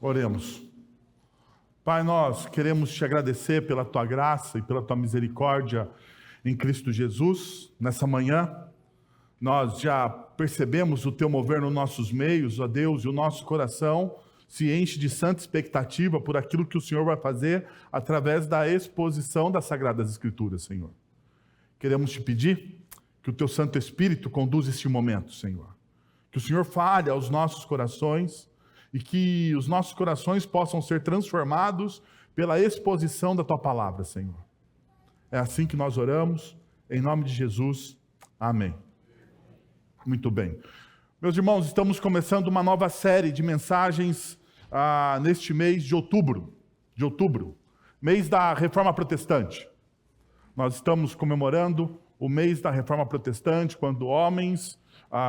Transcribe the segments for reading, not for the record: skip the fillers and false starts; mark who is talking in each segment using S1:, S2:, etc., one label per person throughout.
S1: Oremos. Pai, nós queremos te agradecer pela tua graça e pela tua misericórdia em Cristo Jesus. Nessa manhã, nós já percebemos o teu mover nos nossos meios, ó Deus, e o nosso coração se enche de santa expectativa por aquilo que o Senhor vai fazer através da exposição das Sagradas Escrituras, Senhor. Queremos te pedir que o teu Santo Espírito conduza este momento, Senhor. Que o Senhor fale aos nossos corações e que os nossos corações possam ser transformados pela exposição da tua palavra, Senhor. É assim que nós oramos, em nome de Jesus. Amém. Muito bem. Meus irmãos, estamos começando uma nova série de mensagens neste mês de outubro, mês da Reforma Protestante. Nós estamos comemorando o mês da Reforma Protestante, quando homens,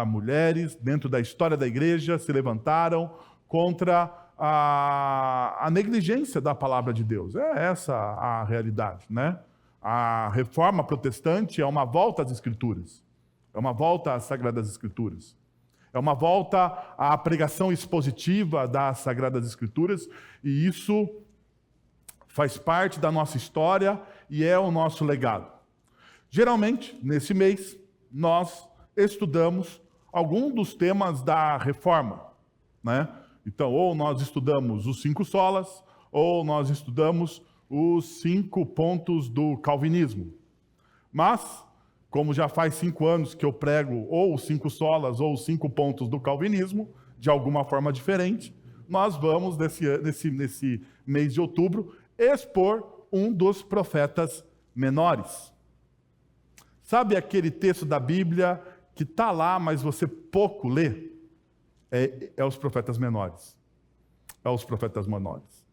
S1: mulheres, dentro da história da igreja, se levantaram contra a negligência da palavra de Deus. É essa a realidade, né? A Reforma Protestante é uma volta às Escrituras, é uma volta às Sagradas Escrituras. É uma volta à pregação expositiva das Sagradas Escrituras, e isso faz parte da nossa história e é o nosso legado. Geralmente, nesse mês, nós estudamos algum dos temas da Reforma, né? Então, ou nós estudamos os 5 solas, ou nós estudamos os 5 pontos do calvinismo. Mas, como já faz 5 anos que eu prego ou os 5 solas ou os 5 pontos do calvinismo, de alguma forma diferente, nós vamos, nesse mês de outubro, expor um dos profetas menores. Sabe aquele texto da Bíblia que está lá, mas você pouco lê? É os profetas menores. É os profetas menores.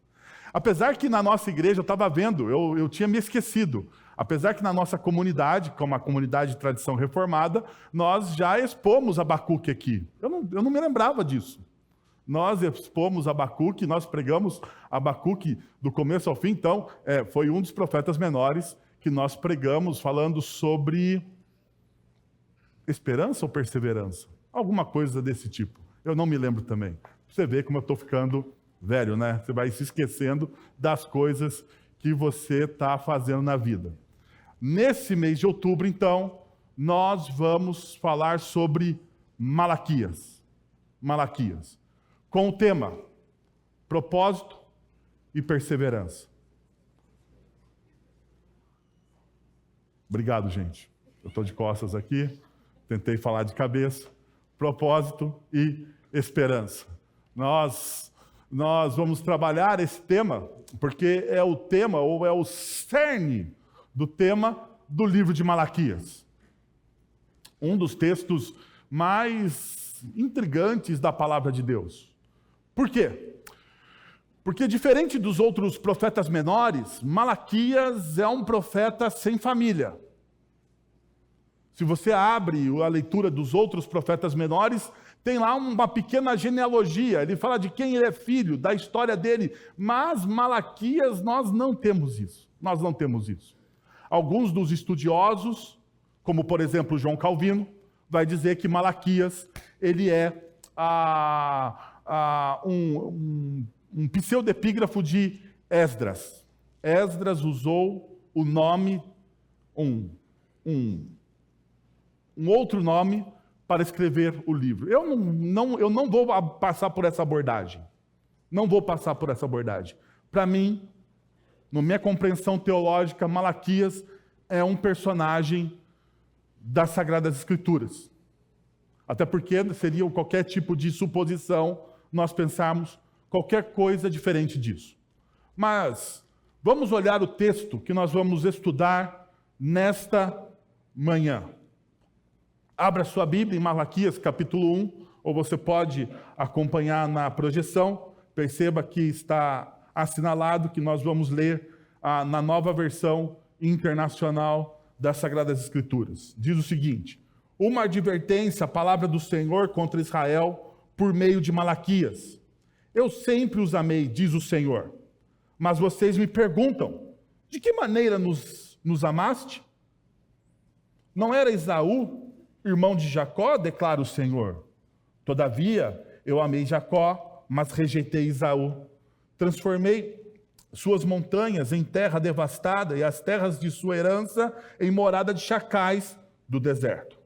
S1: Apesar que na nossa igreja, eu estava vendo, eu tinha me esquecido, apesar que na nossa comunidade, como a comunidade de tradição reformada, nós já expomos Abacuque aqui. Eu não me lembrava disso. Nós expomos Abacuque, nós pregamos Abacuque do começo ao fim, então foi um dos profetas menores que nós pregamos falando sobre esperança ou perseverança? Alguma coisa desse tipo. Eu não me lembro também. Você vê como eu estou ficando velho, né? Você vai se esquecendo das coisas que você está fazendo na vida. Nesse mês de outubro, então, nós vamos falar sobre Malaquias. Malaquias. Com o tema propósito e perseverança. Obrigado, gente. Eu estou de costas aqui, tentei falar de cabeça. Propósito e esperança. Nós vamos trabalhar esse tema, porque é o tema, ou é o cerne do tema do livro de Malaquias. Um dos textos mais intrigantes da palavra de Deus. Por quê? Porque, diferente dos outros profetas menores, Malaquias é um profeta sem família. Se você abre a leitura dos outros profetas menores, tem lá uma pequena genealogia. Ele fala de quem ele é filho, da história dele. Mas Malaquias, nós não temos isso. Nós não temos isso. Alguns dos estudiosos, como por exemplo João Calvino, vai dizer que Malaquias ele é um pseudepígrafo de Esdras. Esdras usou o nome, um outro nome para escrever o livro. Eu não vou passar por essa abordagem. Não vou passar por essa abordagem. Para mim, na minha compreensão teológica, Malaquias é um personagem das Sagradas Escrituras. Até porque seria qualquer tipo de suposição nós pensarmos qualquer coisa diferente disso. Mas vamos olhar o texto que nós vamos estudar nesta manhã. Abra sua Bíblia em Malaquias, capítulo 1, ou você pode acompanhar na projeção. Perceba que está assinalado que nós vamos ler na nova versão internacional das Sagradas Escrituras. Diz o seguinte: uma advertência, a palavra do Senhor contra Israel por meio de Malaquias. Eu sempre os amei, diz o Senhor. Mas vocês me perguntam, de que maneira nos amaste? Não era Esaú irmão de Jacó, declara o Senhor. Todavia, eu amei Jacó, mas rejeitei Esaú. Transformei suas montanhas em terra devastada e as terras de sua herança em morada de chacais do deserto.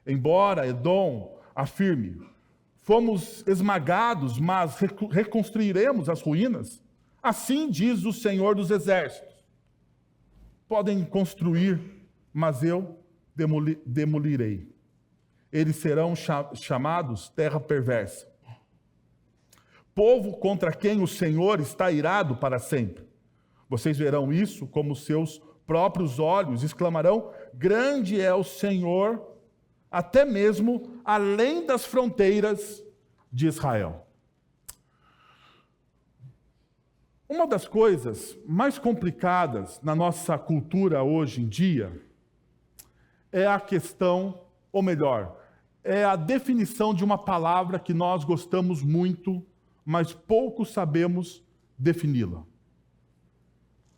S1: Embora Edom afirme, fomos esmagados, mas reconstruiremos as ruínas, assim diz o Senhor dos Exércitos. Podem construir, mas eu demolirei. Eles serão chamados terra perversa. Povo contra quem o Senhor está irado para sempre. Vocês verão isso como seus próprios olhos, exclamarão, grande é o Senhor, até mesmo além das fronteiras de Israel. Uma das coisas mais complicadas na nossa cultura hoje em dia é a questão, ou melhor, é a definição de uma palavra que nós gostamos muito, mas pouco sabemos defini-la.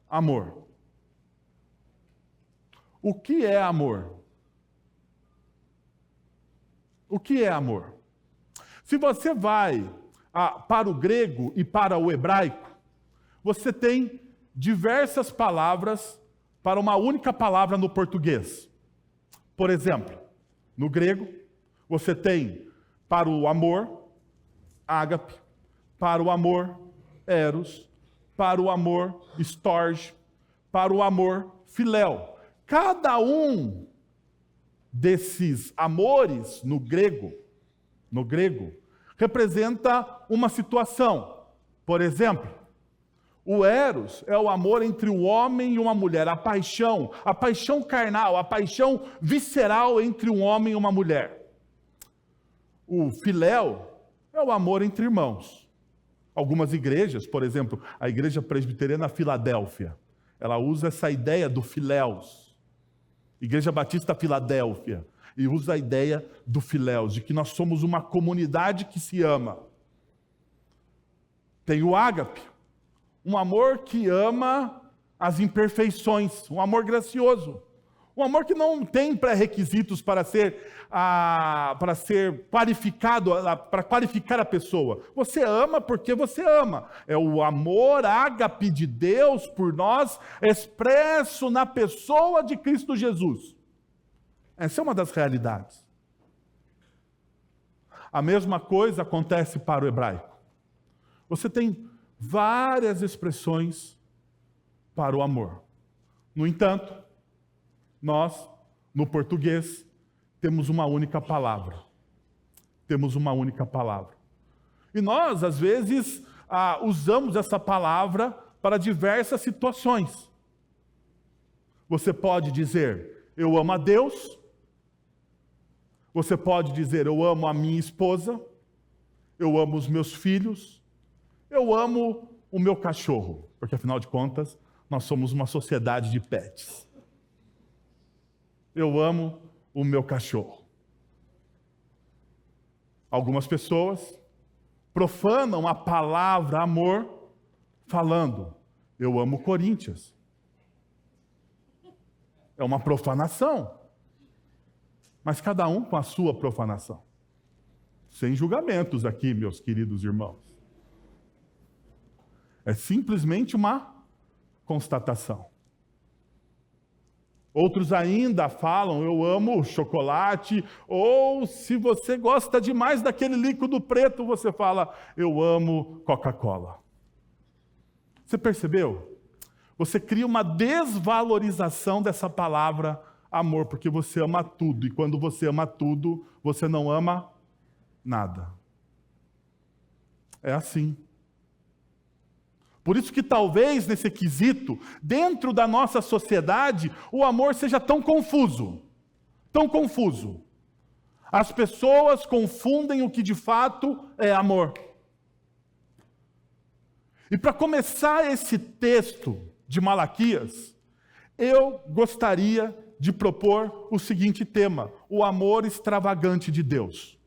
S1: Amor. O que é amor? O que é amor? Se você vai para o grego e para o hebraico, você tem diversas palavras para uma única palavra no português. Por exemplo, no grego, você tem para o amor, ágape, para o amor, eros, para o amor, storge, para o amor, filéu. Cada um desses amores no grego, representa uma situação. Por exemplo, o eros é o amor entre o homem e uma mulher, a paixão carnal, a paixão visceral entre um homem e uma mulher. O filéu é o amor entre irmãos. Algumas igrejas, por exemplo, a Igreja Presbiteriana Filadélfia, ela usa essa ideia do filéus. Igreja Batista Filadélfia, e usa a ideia do filéus, de que nós somos uma comunidade que se ama. Tem o ágape, um amor que ama as imperfeições, um amor gracioso, um amor que não tem pré-requisitos para ser qualificado, para qualificar a pessoa. Você ama porque você ama. É o amor ágape de Deus por nós, expresso na pessoa de Cristo Jesus. Essa é uma das realidades. A mesma coisa acontece para o hebraico. Você tem várias expressões para o amor. No entanto, nós, no português, temos uma única palavra. Temos uma única palavra. E nós, às vezes, usamos essa palavra para diversas situações. Você pode dizer, eu amo a Deus. Você pode dizer, eu amo a minha esposa. Eu amo os meus filhos. Eu amo o meu cachorro. Porque, afinal de contas, nós somos uma sociedade de pets. Eu amo o meu cachorro. Algumas pessoas profanam a palavra amor falando, eu amo o Corinthians. É uma profanação. Mas cada um com a sua profanação. Sem julgamentos aqui, meus queridos irmãos. É simplesmente uma constatação. Outros ainda falam, eu amo chocolate, ou se você gosta demais daquele líquido preto, você fala, eu amo Coca-Cola. Você percebeu? Você cria uma desvalorização dessa palavra amor, porque você ama tudo, e quando você ama tudo, você não ama nada. É assim. Por isso que talvez nesse quesito, dentro da nossa sociedade, o amor seja tão confuso. Tão confuso. As pessoas confundem o que de fato é amor. E para começar esse texto de Malaquias, eu gostaria de propor o seguinte tema: o amor extravagante de Deus.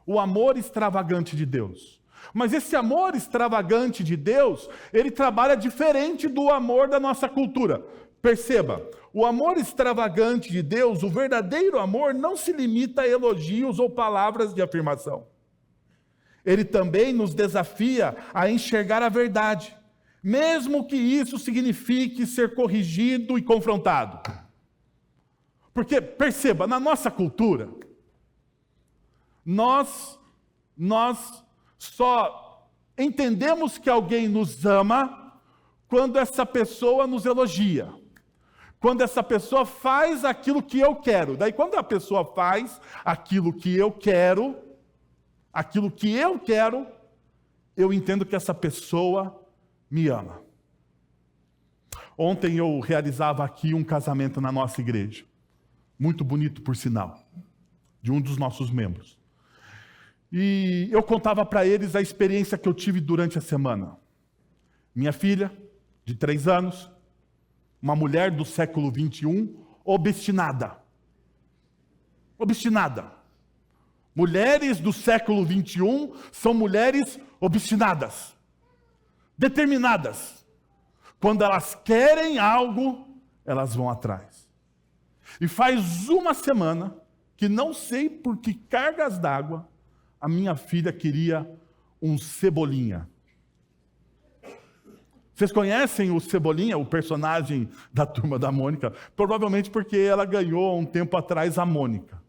S1: O amor extravagante de Deus. Mas esse amor extravagante de Deus, ele trabalha diferente do amor da nossa cultura. Perceba, o amor extravagante de Deus, o verdadeiro amor, não se limita a elogios ou palavras de afirmação. ele também nos desafia a enxergar a verdade, mesmo que isso signifique ser corrigido e confrontado. Porque, perceba, na nossa cultura, nós só entendemos que alguém nos ama quando essa pessoa nos elogia. Quando essa pessoa faz aquilo que eu quero. Daí, quando a pessoa faz aquilo que eu quero, eu entendo que essa pessoa me ama. Ontem eu realizava aqui um casamento na nossa igreja. Muito bonito, por sinal, de um dos nossos membros. E eu contava para eles a experiência que eu tive durante a semana. Minha filha, de 3 anos, uma mulher do século 21, obstinada. Obstinada. Mulheres do século 21 são mulheres obstinadas, determinadas. Quando elas querem algo, elas vão atrás. E faz uma semana que não sei por que cargas d'água, a minha filha queria um Cebolinha. Vocês conhecem o Cebolinha, o personagem da Turma da Mônica? Provavelmente porque ela ganhou um tempo atrás a Mônica.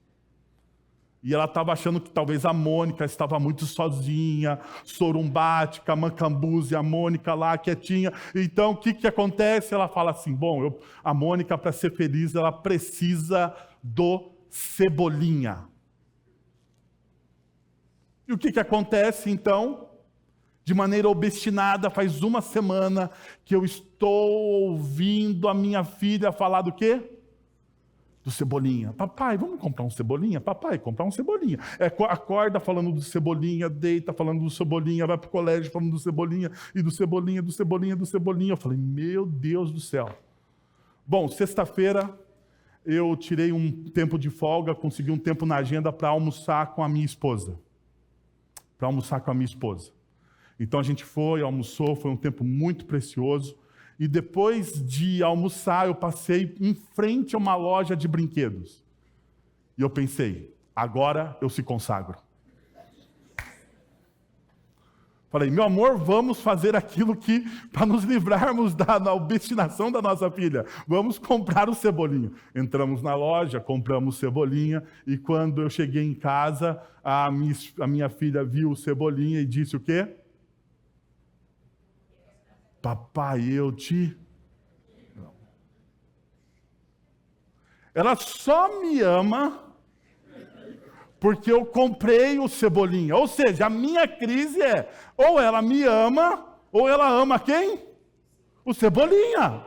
S1: E ela estava achando que talvez a Mônica estava muito sozinha, sorumbática, mancambuze, a Mônica lá quietinha. Então, o que acontece? Ela fala assim, bom, a Mônica, para ser feliz, ela precisa do Cebolinha. E o que acontece, então? De maneira obstinada, faz uma semana que eu estou ouvindo a minha filha falar do quê? Do Cebolinha. Papai, vamos comprar um Cebolinha? Papai, comprar um Cebolinha. Acorda falando do Cebolinha, deita falando do Cebolinha, vai para o colégio falando do Cebolinha, e do Cebolinha, do Cebolinha, do Cebolinha. Eu falei, meu Deus do céu. Bom, sexta-feira eu tirei um tempo de folga, consegui um tempo na agenda para almoçar com a minha esposa. Então a gente foi, almoçou, foi um tempo muito precioso. E depois de almoçar, eu passei em frente a uma loja de brinquedos. E eu pensei, agora eu se consagro. Falei, meu amor, vamos fazer aquilo que, para nos livrarmos da obstinação da nossa filha, vamos comprar o Cebolinha. Entramos na loja, compramos o Cebolinha, e quando eu cheguei em casa, a minha filha viu o Cebolinha e disse o quê? Papai, eu te... Não. Ela só me ama porque eu comprei o Cebolinha. Ou seja, a minha crise é, ou ela me ama, ou ela ama quem? O Cebolinha.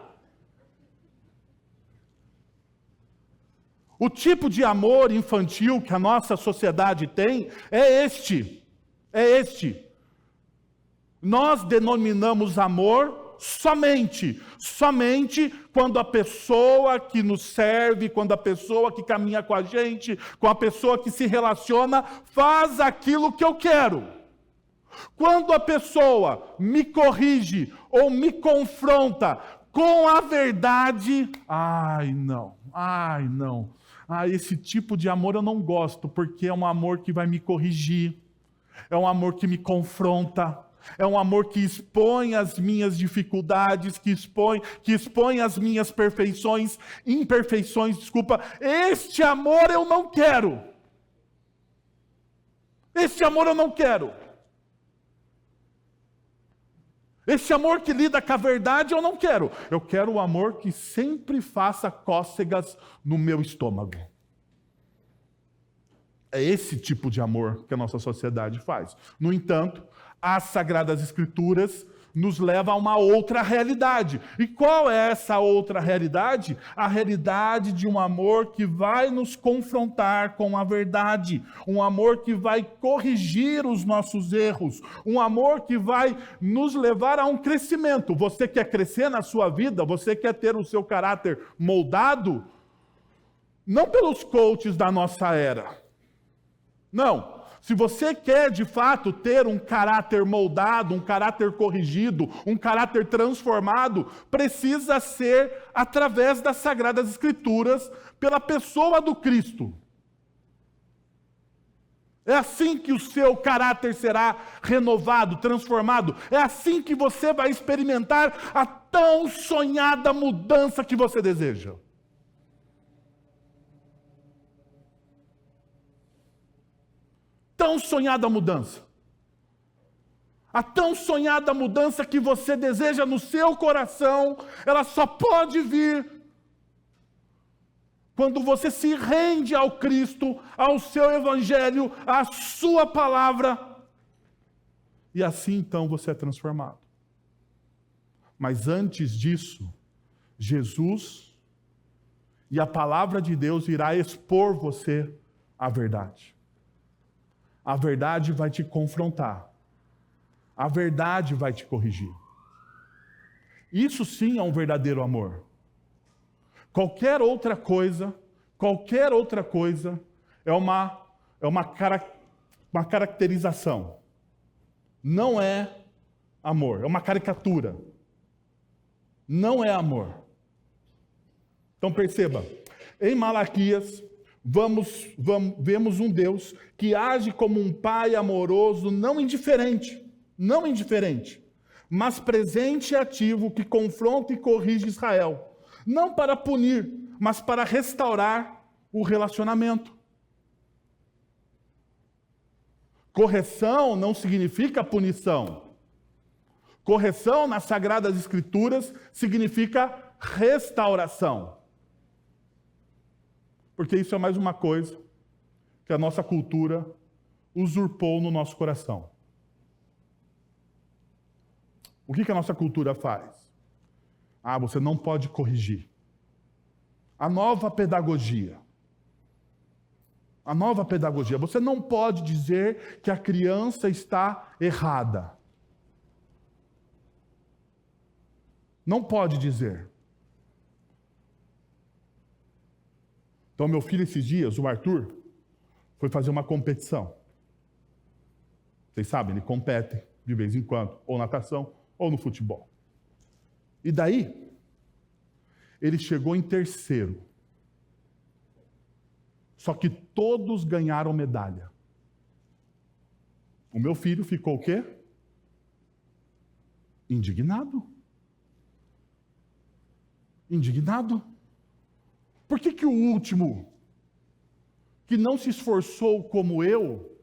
S1: O tipo de amor infantil que a nossa sociedade tem é este. Nós denominamos amor somente quando a pessoa que nos serve, quando a pessoa que caminha com a gente, com a pessoa que se relaciona, faz aquilo que eu quero. Quando a pessoa me corrige ou me confronta com a verdade, esse tipo de amor eu não gosto, porque é um amor que vai me corrigir, é um amor que me confronta, é um amor que expõe as minhas dificuldades, que expõe as minhas imperfeições. Este amor eu não quero. Este amor eu não quero. Esse amor que lida com a verdade eu não quero. Eu quero o amor que sempre faça cócegas no meu estômago. É esse tipo de amor que a nossa sociedade faz. No entanto, as Sagradas Escrituras nos levam a uma outra realidade. E qual é essa outra realidade? A realidade de um amor que vai nos confrontar com a verdade. Um amor que vai corrigir os nossos erros. Um amor que vai nos levar a um crescimento. Você quer crescer na sua vida? Você quer ter o seu caráter moldado? Não pelos coaches da nossa era. Não. Se você quer, de fato, ter um caráter moldado, um caráter corrigido, um caráter transformado, precisa ser através das Sagradas Escrituras, pela pessoa do Cristo. É assim que o seu caráter será renovado, transformado. É assim que você vai experimentar a tão sonhada mudança que você deseja. Tão sonhada mudança. A tão sonhada mudança que você deseja no seu coração, ela só pode vir quando você se rende ao Cristo, ao seu Evangelho, à sua palavra. E assim então você é transformado. Mas antes disso, Jesus e a palavra de Deus irá expor você à verdade. A verdade vai te confrontar. A verdade vai te corrigir. Isso sim é um verdadeiro amor. Qualquer outra coisa é uma caracterização. Não é amor, é uma caricatura. Não é amor. Então perceba, em Malaquias, vemos um Deus que age como um pai amoroso, não indiferente, mas presente e ativo, que confronta e corrige Israel. Não para punir, mas para restaurar o relacionamento. Correção não significa punição. Correção nas Sagradas Escrituras significa restauração. Porque isso é mais uma coisa que a nossa cultura usurpou no nosso coração. O que a nossa cultura faz? Você não pode corrigir. A nova pedagogia. Você não pode dizer que a criança está errada. Não pode dizer. Então, meu filho, esses dias, o Arthur, foi fazer uma competição. Vocês sabem, ele compete de vez em quando, ou natação, ou no futebol. E daí, ele chegou em terceiro. Só que todos ganharam medalha. O meu filho ficou o quê? Indignado. Por que o último, que não se esforçou como eu,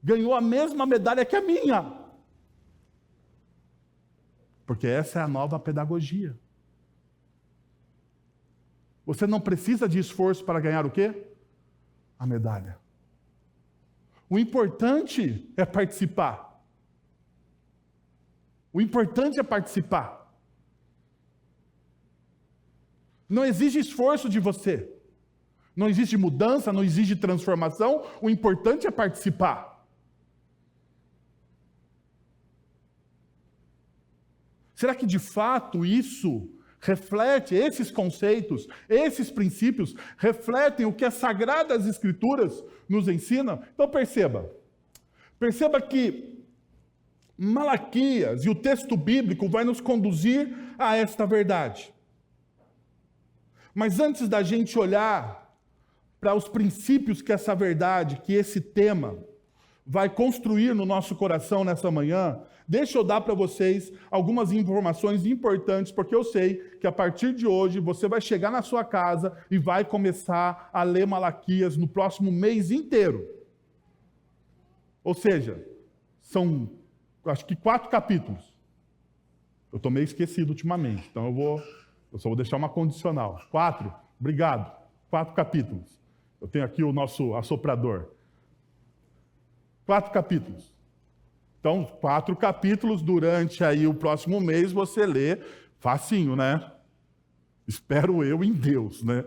S1: ganhou a mesma medalha que a minha? Porque essa é a nova pedagogia. Você não precisa de esforço para ganhar o quê? A medalha. O importante é participar. Não exige esforço de você. Não existe mudança, não existe transformação. O importante é participar. Será que de fato isso reflete, esses conceitos, esses princípios, refletem o que as Sagradas Escrituras nos ensinam? Então perceba que Malaquias e o texto bíblico vai nos conduzir a esta verdade. Mas antes da gente olhar para os princípios que essa verdade, que esse tema vai construir no nosso coração nessa manhã, deixa eu dar para vocês algumas informações importantes, porque eu sei que a partir de hoje você vai chegar na sua casa e vai começar a ler Malaquias no próximo mês inteiro. Ou seja, são, acho que 4 capítulos. Eu estou meio esquecido ultimamente, então eu só vou deixar uma condicional. 4, obrigado. 4 capítulos. Eu tenho aqui o nosso assoprador. 4 capítulos. Então, 4 capítulos durante aí o próximo mês você lê facinho, né? Espero eu em Deus, né?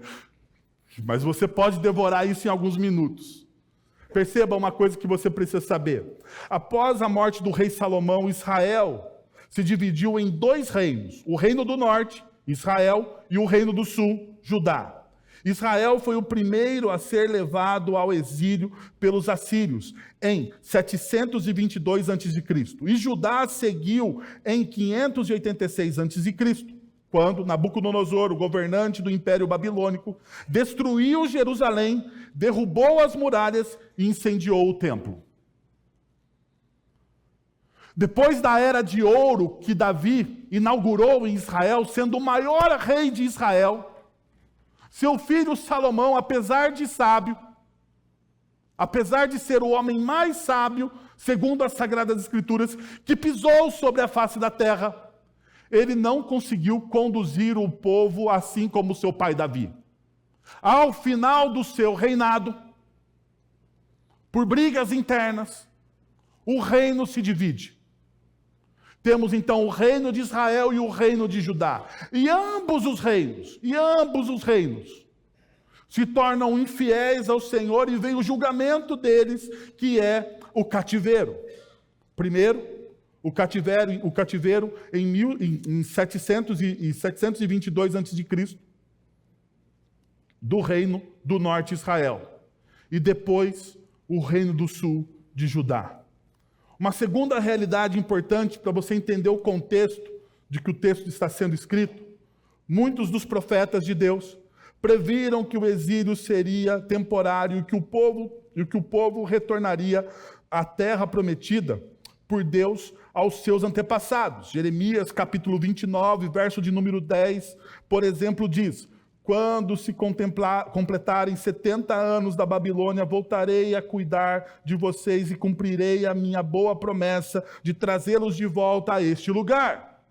S1: Mas você pode devorar isso em alguns minutos. Perceba uma coisa que você precisa saber. Após a morte do rei Salomão, Israel se dividiu em 2 reinos. O reino do norte, Israel, e o reino do sul, Judá. Israel foi o primeiro a ser levado ao exílio pelos assírios em 722 a.C. E Judá seguiu em 586 a.C. quando Nabucodonosor, o governante do Império Babilônico, destruiu Jerusalém, derrubou as muralhas e incendiou o templo. Depois da era de ouro que Davi inaugurou em Israel, sendo o maior rei de Israel, seu filho Salomão, apesar de sábio, apesar de ser o homem mais sábio, segundo as Sagradas Escrituras, que pisou sobre a face da terra, ele não conseguiu conduzir o povo assim como seu pai Davi. Ao final do seu reinado, por brigas internas, o reino se divide. Temos então o reino de Israel e o reino de Judá. E ambos os reinos se tornam infiéis ao Senhor e vem o julgamento deles, que é o cativeiro. Primeiro, o cativeiro em 722 a.C., do reino do norte Israel. E depois, o reino do sul de Judá. Uma segunda realidade importante para você entender o contexto de que o texto está sendo escrito: muitos dos profetas de Deus previram que o exílio seria temporário e que o povo retornaria à terra prometida por Deus aos seus antepassados. Jeremias, capítulo 29, verso de número 10, por exemplo, diz: quando se completarem 70 anos da Babilônia, voltarei a cuidar de vocês e cumprirei a minha boa promessa de trazê-los de volta a este lugar.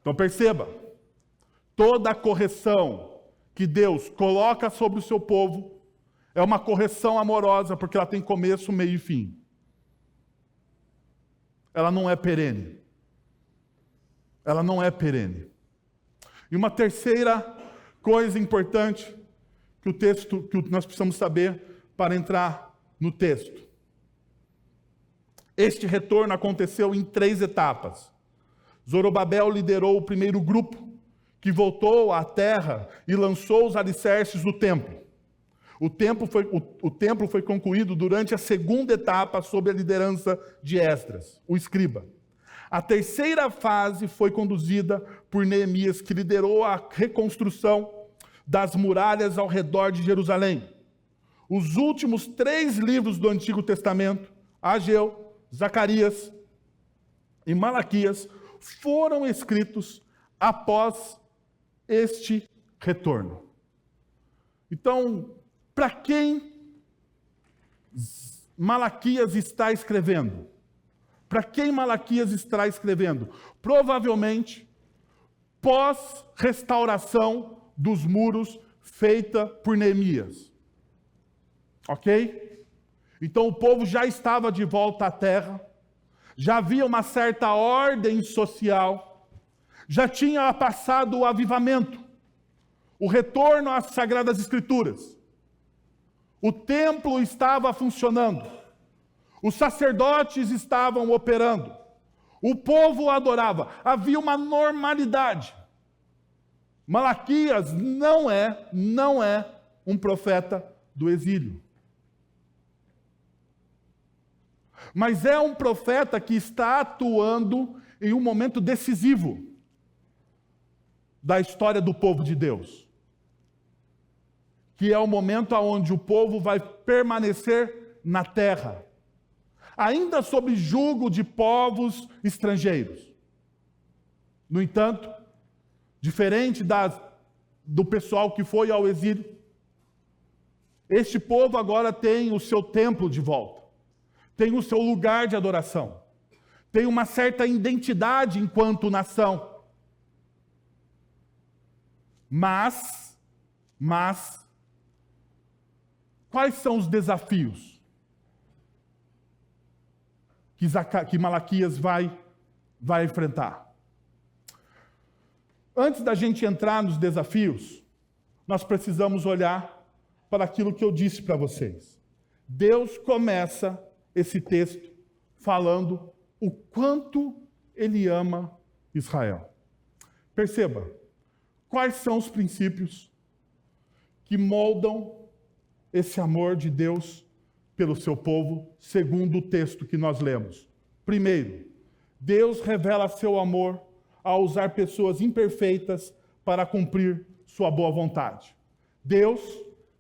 S1: Então perceba, toda a correção que Deus coloca sobre o seu povo é uma correção amorosa, porque ela tem começo, meio e fim. Ela não é perene. Ela não é perene. E uma terceira coisa importante que nós precisamos saber para entrar no texto. Este retorno aconteceu em 3 etapas. Zorobabel liderou o primeiro grupo, que voltou à terra e lançou os alicerces do templo. O templo foi concluído durante a segunda etapa, sob a liderança de Esdras, o escriba. A terceira fase foi conduzida por Neemias, que liderou a reconstrução das muralhas ao redor de Jerusalém. Os últimos 3 livros do Antigo Testamento, Ageu, Zacarias e Malaquias, foram escritos após este retorno. Então, para quem Malaquias está escrevendo? Para quem Malaquias está escrevendo? Provavelmente pós-restauração dos muros feita por Neemias. Ok? Então o povo já estava de volta à terra, já havia uma certa ordem social, já tinha passado o avivamento, o retorno às Sagradas Escrituras. O templo estava funcionando. Os sacerdotes estavam operando. O povo adorava. Havia uma normalidade. Malaquias não é um profeta do exílio. Mas é um profeta que está atuando em um momento decisivo da história do povo de Deus. Que é o momento onde o povo vai permanecer na terra, ainda sob jugo de povos estrangeiros. No entanto, diferente do pessoal que foi ao exílio, este povo agora tem o seu templo de volta, tem o seu lugar de adoração, tem uma certa identidade enquanto nação. Mas, quais são os desafios que Malaquias vai enfrentar? Antes da gente entrar nos desafios, nós precisamos olhar para aquilo que eu disse para vocês. Deus começa esse texto falando o quanto Ele ama Israel. Perceba, quais são os princípios que moldam esse amor de Deus pelo seu povo, segundo o texto que nós lemos? Primeiro, Deus revela seu amor a usar pessoas imperfeitas para cumprir sua boa vontade. Deus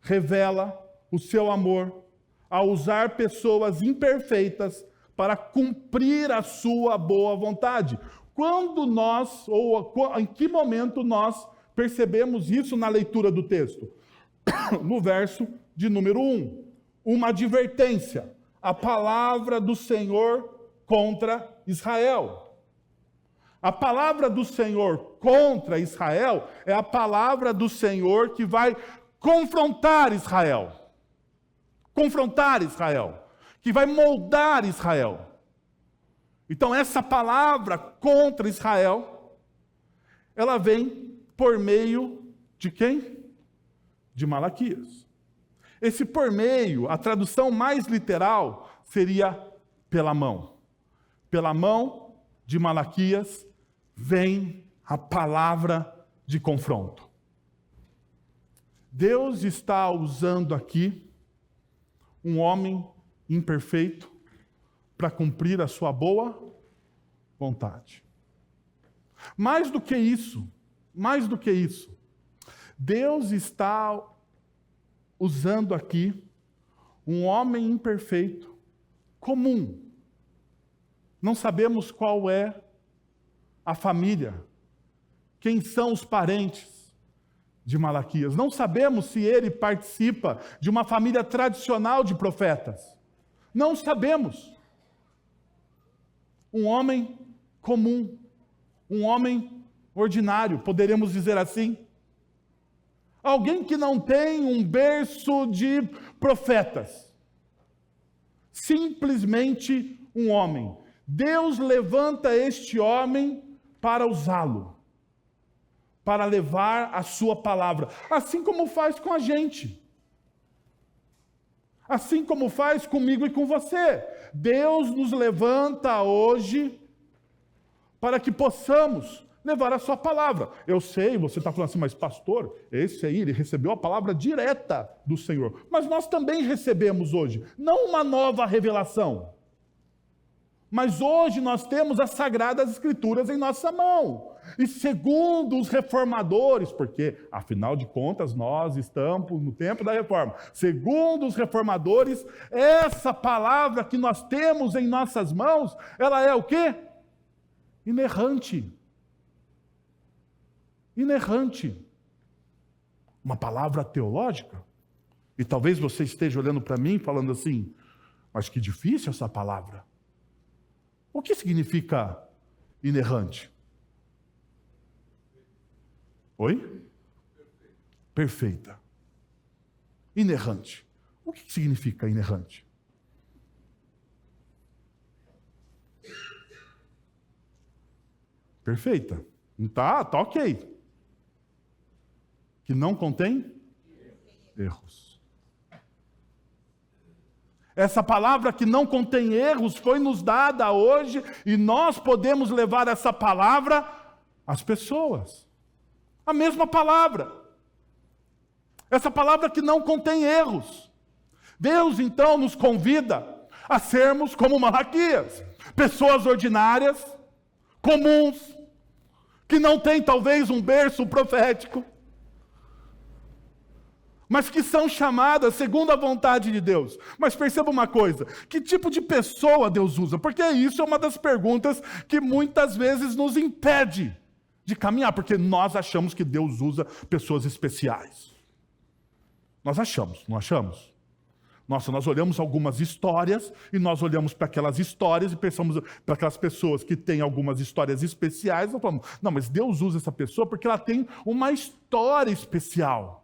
S1: revela o seu amor a usar pessoas imperfeitas para cumprir a sua boa vontade. Quando nós, ou em que momento nós percebemos isso na leitura do texto? No verso de número 1, uma advertência, a palavra do Senhor contra Israel. A palavra do Senhor contra Israel é a palavra do Senhor que vai confrontar Israel. Confrontar Israel. Que vai moldar Israel. Então, essa palavra contra Israel, ela vem por meio de quem? De Malaquias. Esse por meio, a tradução mais literal seria pela mão. Pela mão de Malaquias vem a palavra de confronto. Deus está usando aqui um homem imperfeito para cumprir a sua boa vontade. Mais do que isso, Deus está usando aqui um homem imperfeito, comum. Não sabemos qual é a família, quem são os parentes de Malaquias. Não sabemos se ele participa de uma família tradicional de profetas. Não sabemos. Um homem comum, um homem ordinário, poderemos dizer assim. Alguém que não tem um berço de profetas. Simplesmente um homem. Deus levanta este homem para usá-lo, para levar a sua palavra, assim como faz com a gente, assim como faz comigo e com você. Deus nos levanta hoje para que possamos levar a sua palavra. Eu sei, você está falando assim, mas pastor, esse aí, ele recebeu a palavra direta do Senhor, mas nós também recebemos hoje, não uma nova revelação, mas hoje nós temos as Sagradas Escrituras em nossa mão. E segundo os reformadores, porque, afinal de contas, nós estamos no tempo da reforma. Segundo os reformadores, essa palavra que nós temos em nossas mãos, ela é o quê? Inerrante. Inerrante. Uma palavra teológica. E talvez você esteja olhando para mim falando assim, mas que difícil essa palavra. O que significa inerrante? Oi? Perfeita. Inerrante. O que significa inerrante? Perfeita. Tá ok. Que não contém erros. Essa palavra que não contém erros foi nos dada hoje e nós podemos levar essa palavra às pessoas. A mesma palavra. Essa palavra que não contém erros. Deus então nos convida a sermos como Malaquias, pessoas ordinárias, comuns, que não têm talvez um berço profético, mas que são chamadas segundo a vontade de Deus. Mas perceba uma coisa, que tipo de pessoa Deus usa? Porque isso é uma das perguntas que muitas vezes nos impede de caminhar, porque nós achamos que Deus usa pessoas especiais. Nós achamos, não achamos? Nossa, nós olhamos algumas histórias e nós olhamos para aquelas histórias e pensamos para aquelas pessoas que têm algumas histórias especiais, nós falamos, não, mas Deus usa essa pessoa porque ela tem uma história especial.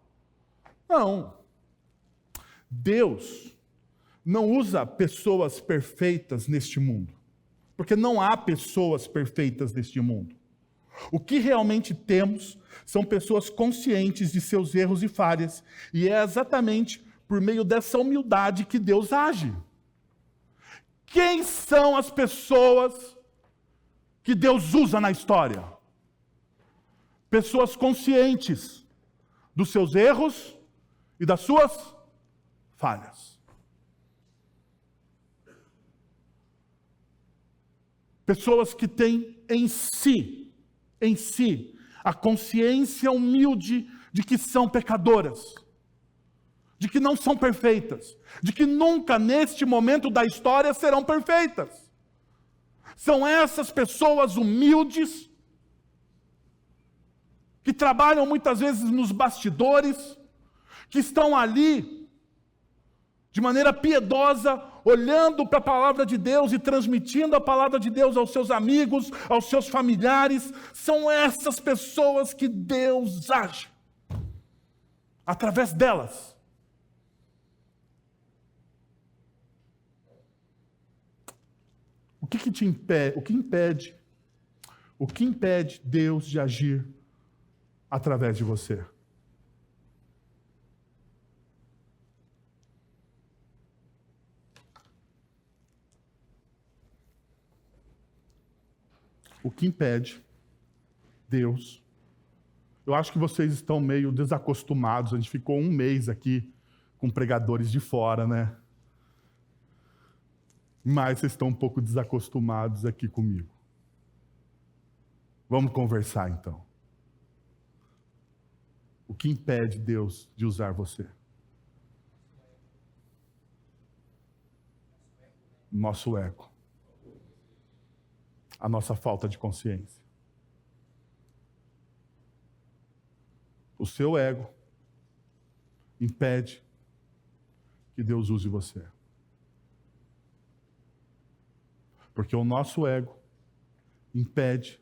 S1: Não. Deus não usa pessoas perfeitas neste mundo. Porque não há pessoas perfeitas neste mundo. O que realmente temos são pessoas conscientes de seus erros e falhas. E é exatamente por meio dessa humildade que Deus age. Quem são as pessoas que Deus usa na história? Pessoas conscientes dos seus erros e das suas falhas. Pessoas que têm em si em si a consciência humilde de que são pecadoras, de que não são perfeitas, de que nunca neste momento da história serão perfeitas. São essas pessoas humildes, que trabalham muitas vezes nos bastidores, que estão ali, de maneira piedosa, olhando para a palavra de Deus e transmitindo a palavra de Deus aos seus amigos, aos seus familiares. São essas pessoas que Deus age, através delas. O que te impede? O que impede Deus de agir através de você? O que impede Deus? Eu acho que vocês estão meio desacostumados. A gente ficou um mês aqui com pregadores de fora, né? Mas vocês estão um pouco desacostumados aqui comigo. Vamos conversar então. O que impede Deus de usar você? Nosso ego. A nossa falta de consciência. O seu ego impede que Deus use você. Porque o nosso ego impede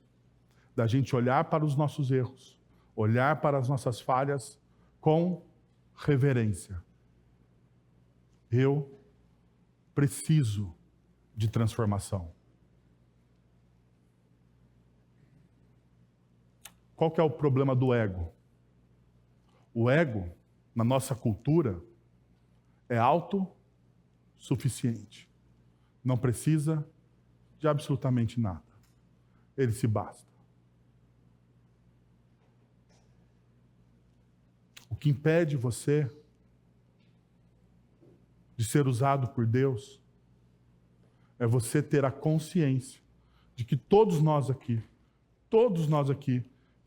S1: da gente olhar para os nossos erros, olhar para as nossas falhas com reverência. Eu preciso de transformação. Qual que é o problema do ego? O ego, na nossa cultura, é autossuficiente. Não precisa de absolutamente nada. Ele se basta. O que impede você de ser usado por Deus é você ter a consciência de que todos nós aqui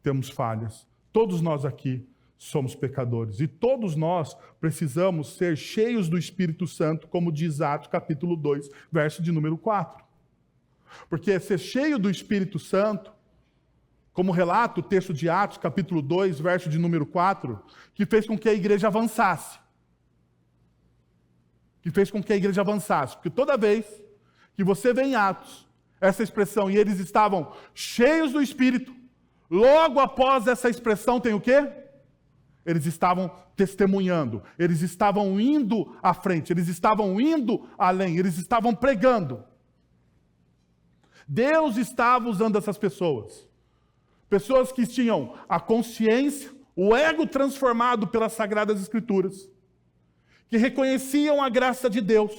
S1: temos falhas, todos nós aqui somos pecadores e todos nós precisamos ser cheios do Espírito Santo, como diz Atos capítulo 2, verso de número 4. Porque ser cheio do Espírito Santo, como relata o texto de Atos capítulo 2, verso de número 4, que fez com que a igreja avançasse. Porque toda vez que você vê em Atos essa expressão, e eles estavam cheios do Espírito, logo após essa expressão tem o quê? Eles estavam testemunhando, eles estavam indo à frente, eles estavam indo além, eles estavam pregando. Deus estava usando essas pessoas. Pessoas que tinham a consciência, o ego transformado pelas Sagradas Escrituras, que reconheciam a graça de Deus,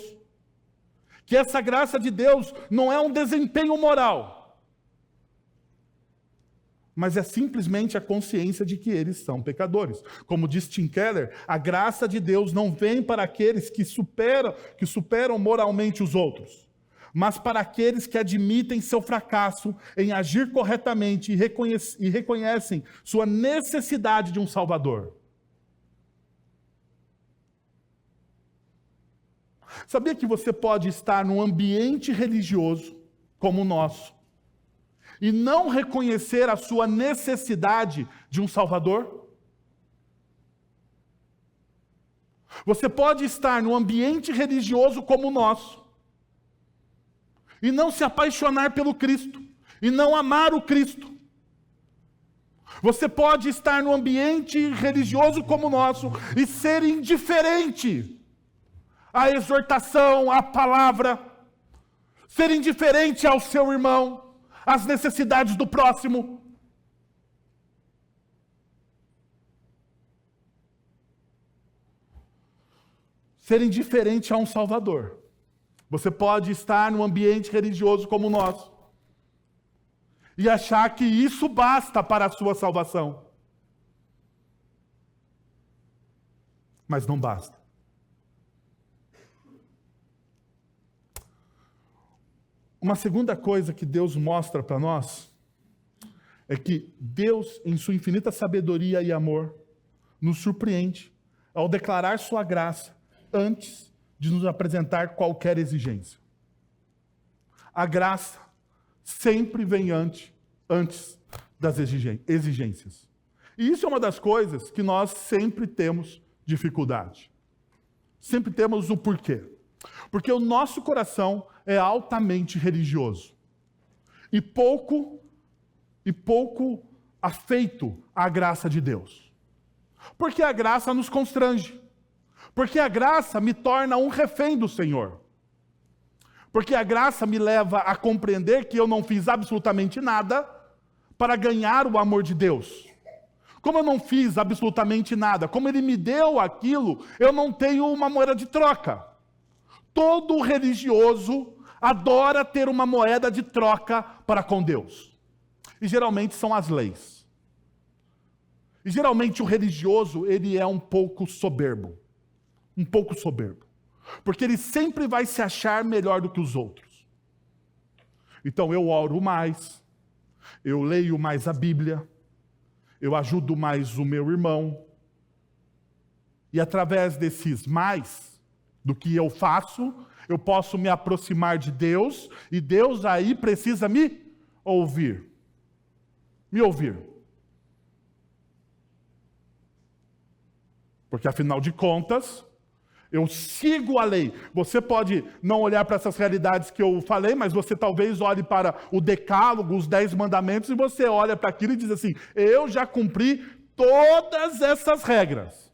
S1: que essa graça de Deus não é um desempenho moral, mas é simplesmente a consciência de que eles são pecadores. Como diz Tim Keller, a graça de Deus não vem para aqueles que superam moralmente os outros, mas para aqueles que admitem seu fracasso em agir corretamente e reconhecem sua necessidade de um Salvador. Sabia que você pode estar num ambiente religioso como o nosso e não reconhecer a sua necessidade de um Salvador? Você pode estar num ambiente religioso como o nosso e não se apaixonar pelo Cristo, e não amar o Cristo. Você pode estar num ambiente religioso como o nosso e ser indiferente à exortação, à palavra, ser indiferente ao seu irmão, às necessidades do próximo. Ser indiferente a um Salvador. Você pode estar num ambiente religioso como o nosso e achar que isso basta para a sua salvação. Mas não basta. Uma segunda coisa que Deus mostra para nós é que Deus, em sua infinita sabedoria e amor, nos surpreende ao declarar sua graça antes de nos apresentar qualquer exigência. A graça sempre vem antes das exigências. E isso é uma das coisas que nós sempre temos dificuldade. Sempre temos o porquê. Porque o nosso coração é altamente religioso. E pouco afeito à graça de Deus. Porque a graça nos constrange. Porque a graça me torna um refém do Senhor. Porque a graça me leva a compreender que eu não fiz absolutamente nada para ganhar o amor de Deus. Como eu não fiz absolutamente nada, como Ele me deu aquilo, eu não tenho uma moeda de troca. Todo religioso adora ter uma moeda de troca para com Deus. E geralmente são as leis. E geralmente o religioso, ele é um pouco soberbo. Um pouco soberbo. Porque ele sempre vai se achar melhor do que os outros. Então eu oro mais, eu leio mais a Bíblia, eu ajudo mais o meu irmão. E através desses mais do que eu faço, eu posso me aproximar de Deus, e Deus aí precisa me ouvir. Me ouvir. Porque afinal de contas, eu sigo a lei. Você pode não olhar para essas realidades que eu falei, mas você talvez olhe para o decálogo, os 10 mandamentos, e você olha para aquilo e diz assim, eu já cumpri todas essas regras.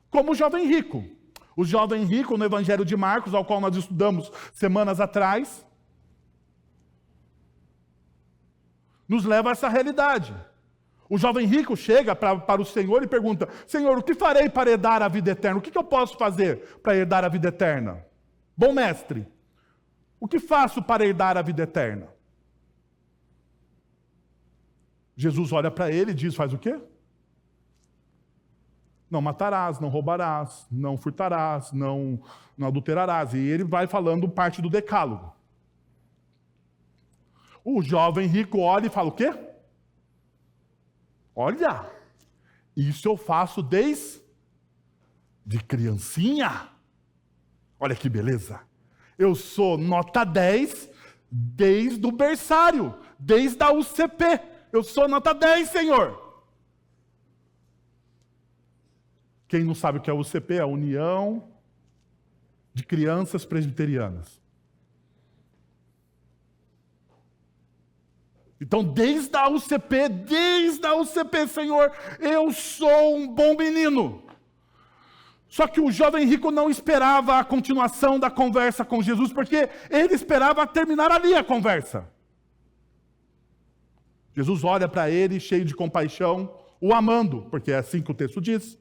S1: Como o jovem rico. O jovem rico no Evangelho de Marcos, ao qual nós estudamos semanas atrás, nos leva a essa realidade. O jovem rico chega para o Senhor e pergunta, Senhor, o que farei para herdar a vida eterna? O que eu posso fazer para herdar a vida eterna? Bom mestre, o que faço para herdar a vida eterna? Jesus olha para ele e diz, faz o quê? Não matarás, não roubarás, não furtarás, não adulterarás. E ele vai falando parte do decálogo. O jovem rico olha e fala o quê? Olha, isso eu faço desde criancinha. Olha que beleza. Eu sou nota 10 desde o berçário, desde a UCP. Eu sou nota 10, Senhor. Quem não sabe o que é a UCP? É a União de Crianças Presbiterianas. Então, desde a UCP, Senhor, eu sou um bom menino. Só que o jovem rico não esperava a continuação da conversa com Jesus, porque ele esperava terminar ali a conversa. Jesus olha para ele, cheio de compaixão, o amando, porque é assim que o texto diz.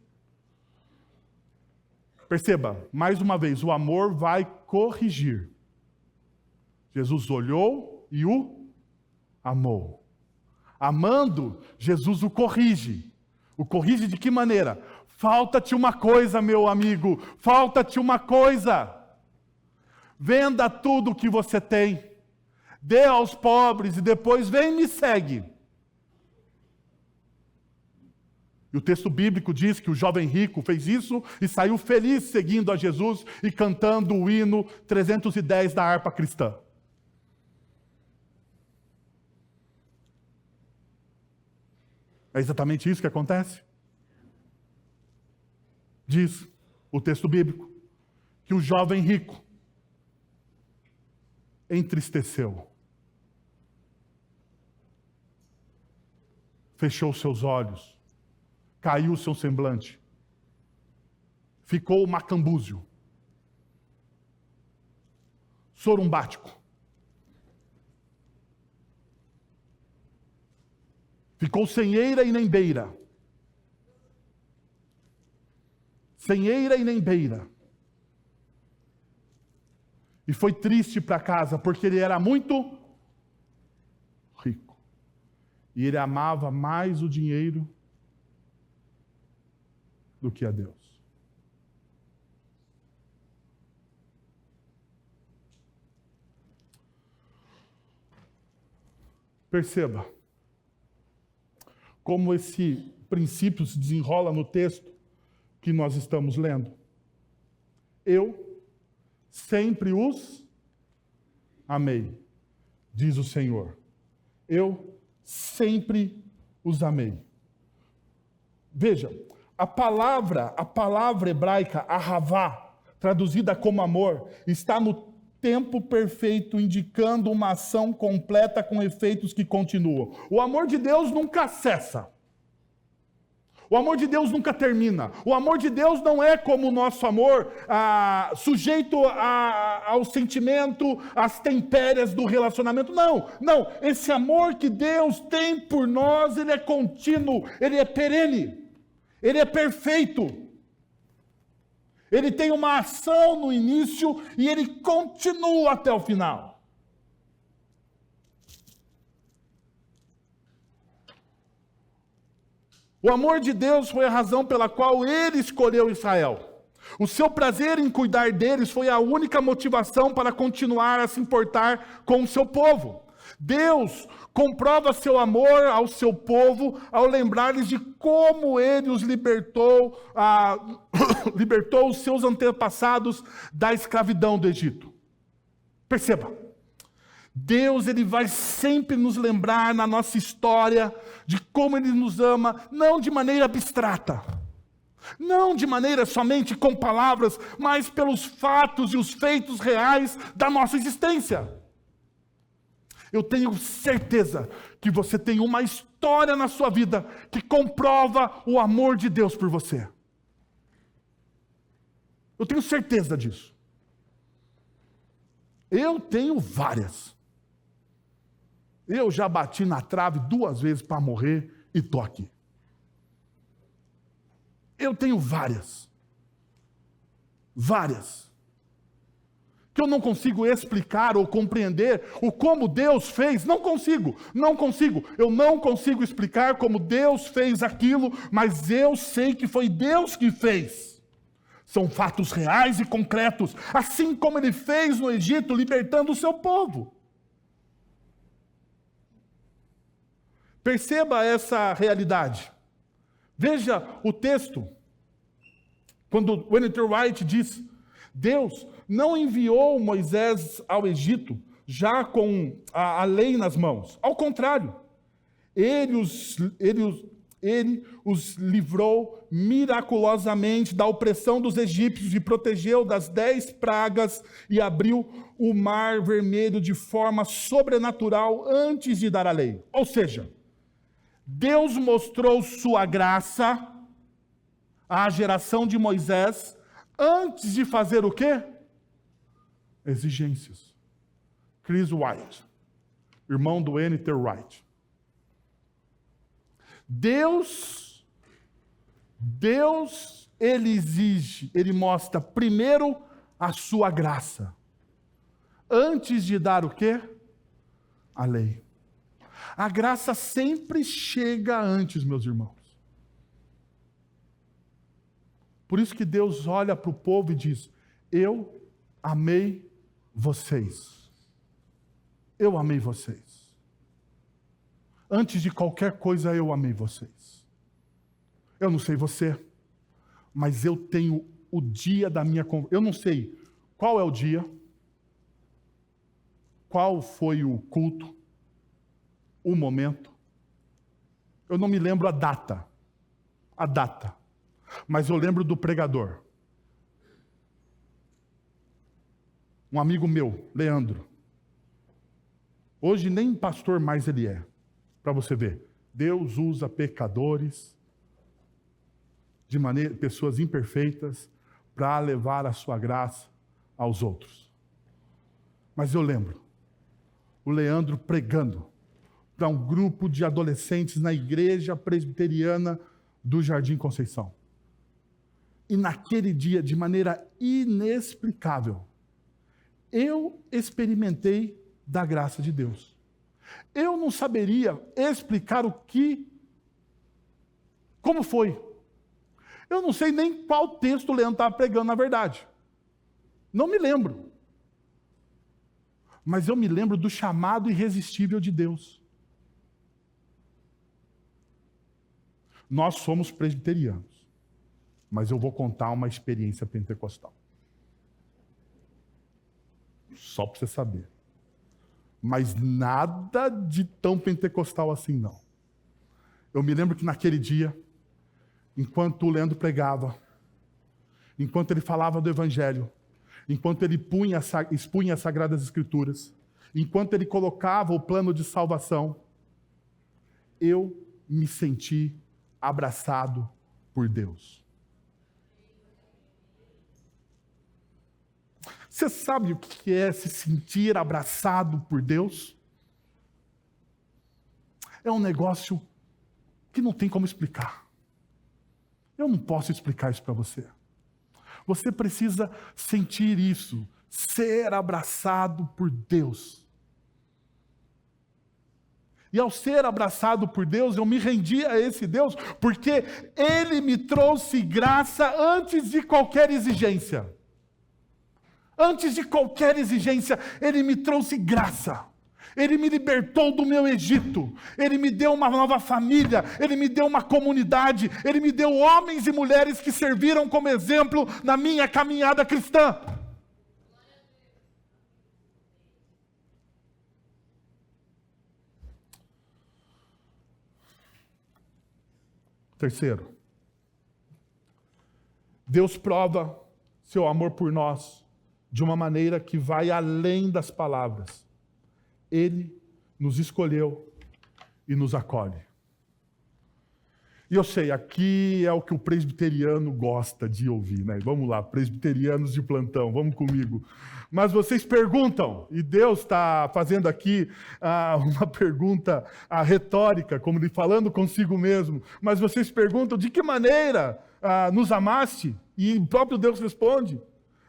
S1: Perceba, mais uma vez, o amor vai corrigir. Jesus olhou e o amou. Amando, Jesus o corrige. O corrige de que maneira? Falta-te uma coisa, meu amigo. Falta-te uma coisa. Venda tudo o que você tem. Dê aos pobres e depois vem e me segue. E o texto bíblico diz que o jovem rico fez isso e saiu feliz seguindo a Jesus e cantando o hino 310 da harpa cristã. É exatamente isso que acontece? Diz o texto bíblico que o jovem rico entristeceu. Fechou seus olhos. Caiu o seu semblante. Ficou macambúzio. Sorumbático. Ficou sem eira e nem beira. Sem eira e nem beira. E foi triste para casa, porque ele era muito rico. E ele amava mais o dinheiro do que a Deus. Perceba como esse princípio se desenrola no texto que nós estamos lendo. Eu sempre os amei, diz o Senhor. Eu sempre os amei. Veja, a palavra hebraica, ahavá, traduzida como amor, está no tempo perfeito, indicando uma ação completa com efeitos que continuam. O amor de Deus nunca cessa. O amor de Deus nunca termina. O amor de Deus não é como o nosso amor, sujeito ao sentimento, às intempéries do relacionamento. Não. Esse amor que Deus tem por nós, ele é contínuo, ele é perene, ele é perfeito. Ele tem uma ação no início e ele continua até o final. O amor de Deus foi a razão pela qual ele escolheu Israel. O seu prazer em cuidar deles foi a única motivação para continuar a se importar com o seu povo. Deus comprova seu amor ao seu povo ao lembrar-lhes de como ele os libertou os seus antepassados da escravidão do Egito. Perceba, Deus ele vai sempre nos lembrar na nossa história de como ele nos ama, não de maneira abstrata, não de maneira somente com palavras, mas pelos fatos e os feitos reais da nossa existência. Eu tenho certeza que você tem uma história na sua vida que comprova o amor de Deus por você. Eu tenho certeza disso. Eu tenho várias. Eu já bati na trave 2 vezes para morrer e estou aqui. Eu tenho várias. Várias. Que eu não consigo explicar ou compreender o como Deus fez. Não consigo. Eu não consigo explicar como Deus fez aquilo, mas eu sei que foi Deus que fez. São fatos reais e concretos, assim como ele fez no Egito, libertando o seu povo. Perceba essa realidade. Veja o texto, quando Wellington Wright diz: Deus não enviou Moisés ao Egito já com a lei nas mãos. Ao contrário, ele os livrou miraculosamente da opressão dos egípcios e protegeu das 10 pragas e abriu o mar vermelho de forma sobrenatural antes de dar a lei. Ou seja, Deus mostrou sua graça à geração de Moisés antes de fazer o quê? Exigências. Chris White, irmão do N.T. Wright. Deus, ele exige, ele mostra primeiro a sua graça, antes de dar o quê? A lei. A graça sempre chega antes, meus irmãos. Por isso que Deus olha para o povo e diz: eu amei vocês. Eu amei vocês. Antes de qualquer coisa, eu amei vocês. Eu não sei você, mas eu tenho o dia da minha conversão. Eu não sei qual é o dia, qual foi o culto, o momento. Eu não me lembro a data, mas eu lembro do pregador. Um amigo meu, Leandro. Hoje nem pastor mais ele é. Para você ver, Deus usa pecadores, pessoas imperfeitas, para levar a sua graça aos outros. Mas eu lembro, o Leandro pregando para um grupo de adolescentes na igreja presbiteriana do Jardim Conceição. E naquele dia, de maneira inexplicável, eu experimentei da graça de Deus. Eu não saberia explicar como foi. Eu não sei nem qual texto o Leandro estava pregando, na verdade. Não me lembro. Mas eu me lembro do chamado irresistível de Deus. Nós somos presbiterianos, mas eu vou contar uma experiência pentecostal. Só para você saber. Mas nada de tão pentecostal assim, não. Eu me lembro que naquele dia, enquanto o Leandro pregava, enquanto ele falava do Evangelho, enquanto ele expunha as Sagradas Escrituras, enquanto ele colocava o plano de salvação, eu me senti abraçado por Deus. Você sabe o que é se sentir abraçado por Deus? É um negócio que não tem como explicar. Eu não posso explicar isso para você. Você precisa sentir isso, ser abraçado por Deus. E ao ser abraçado por Deus, eu me rendi a esse Deus, porque Ele me trouxe graça antes de qualquer exigência. Antes de qualquer exigência, Ele me trouxe graça. Ele me libertou do meu Egito. Ele me deu uma nova família. Ele me deu uma comunidade. Ele me deu homens e mulheres que serviram como exemplo na minha caminhada cristã. Terceiro, Deus prova seu amor por nós de uma maneira que vai além das palavras. Ele nos escolheu e nos acolhe. E eu sei, aqui é o que o presbiteriano gosta de ouvir, né? Vamos lá, presbiterianos de plantão, vamos comigo. Mas vocês perguntam, e Deus está fazendo aqui uma pergunta retórica, como ele falando consigo mesmo, mas vocês perguntam, de que maneira nos amaste? E o próprio Deus responde,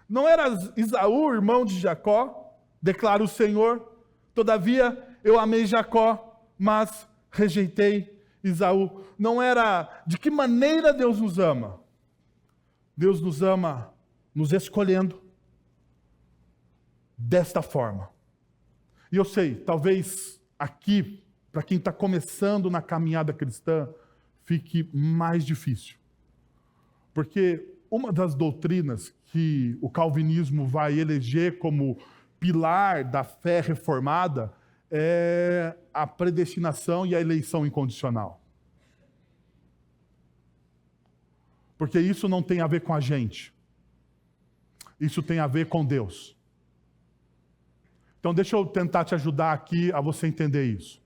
S1: não era Esaú, irmão de Jacó? Declara o Senhor. Todavia, eu amei Jacó, mas rejeitei Esaú. Não era de que maneira Deus nos ama? Deus nos ama nos escolhendo desta forma. E eu sei, talvez aqui, para quem está começando na caminhada cristã, fique mais difícil. Porque uma das doutrinas que o calvinismo vai eleger como pilar da fé reformada é a predestinação e a eleição incondicional. Porque isso não tem a ver com a gente. Isso tem a ver com Deus. Então deixa eu tentar te ajudar aqui a você entender isso.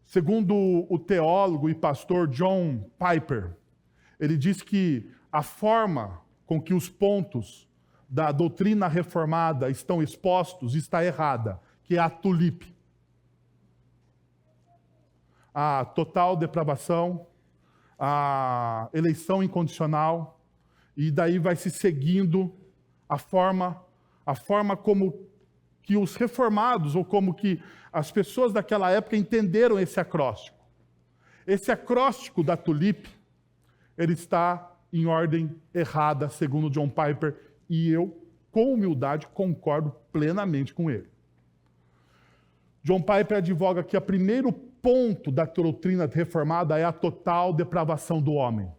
S1: Segundo o teólogo e pastor John Piper, ele diz que a forma com que os pontos da doutrina reformada estão expostos está errada, que é a tulipe. A total depravação, a eleição incondicional, e daí vai se seguindo a forma como que os reformados, ou como que as pessoas daquela época entenderam esse acróstico. Esse acróstico da tulipe, ele está em ordem errada, segundo John Piper, e eu, com humildade, concordo plenamente com ele. John Piper advoga que o primeiro ponto da doutrina reformada é a total depravação do homem.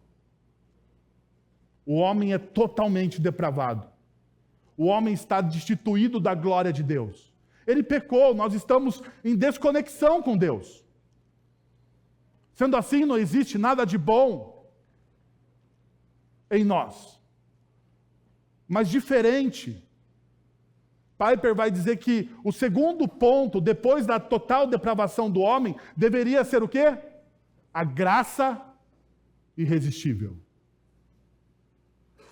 S1: O homem é totalmente depravado. O homem está destituído da glória de Deus. Ele pecou, nós estamos em desconexão com Deus. Sendo assim, não existe nada de bom em nós. Mas diferente, Piper vai dizer que o segundo ponto, depois da total depravação do homem, deveria ser o quê? A graça irresistível.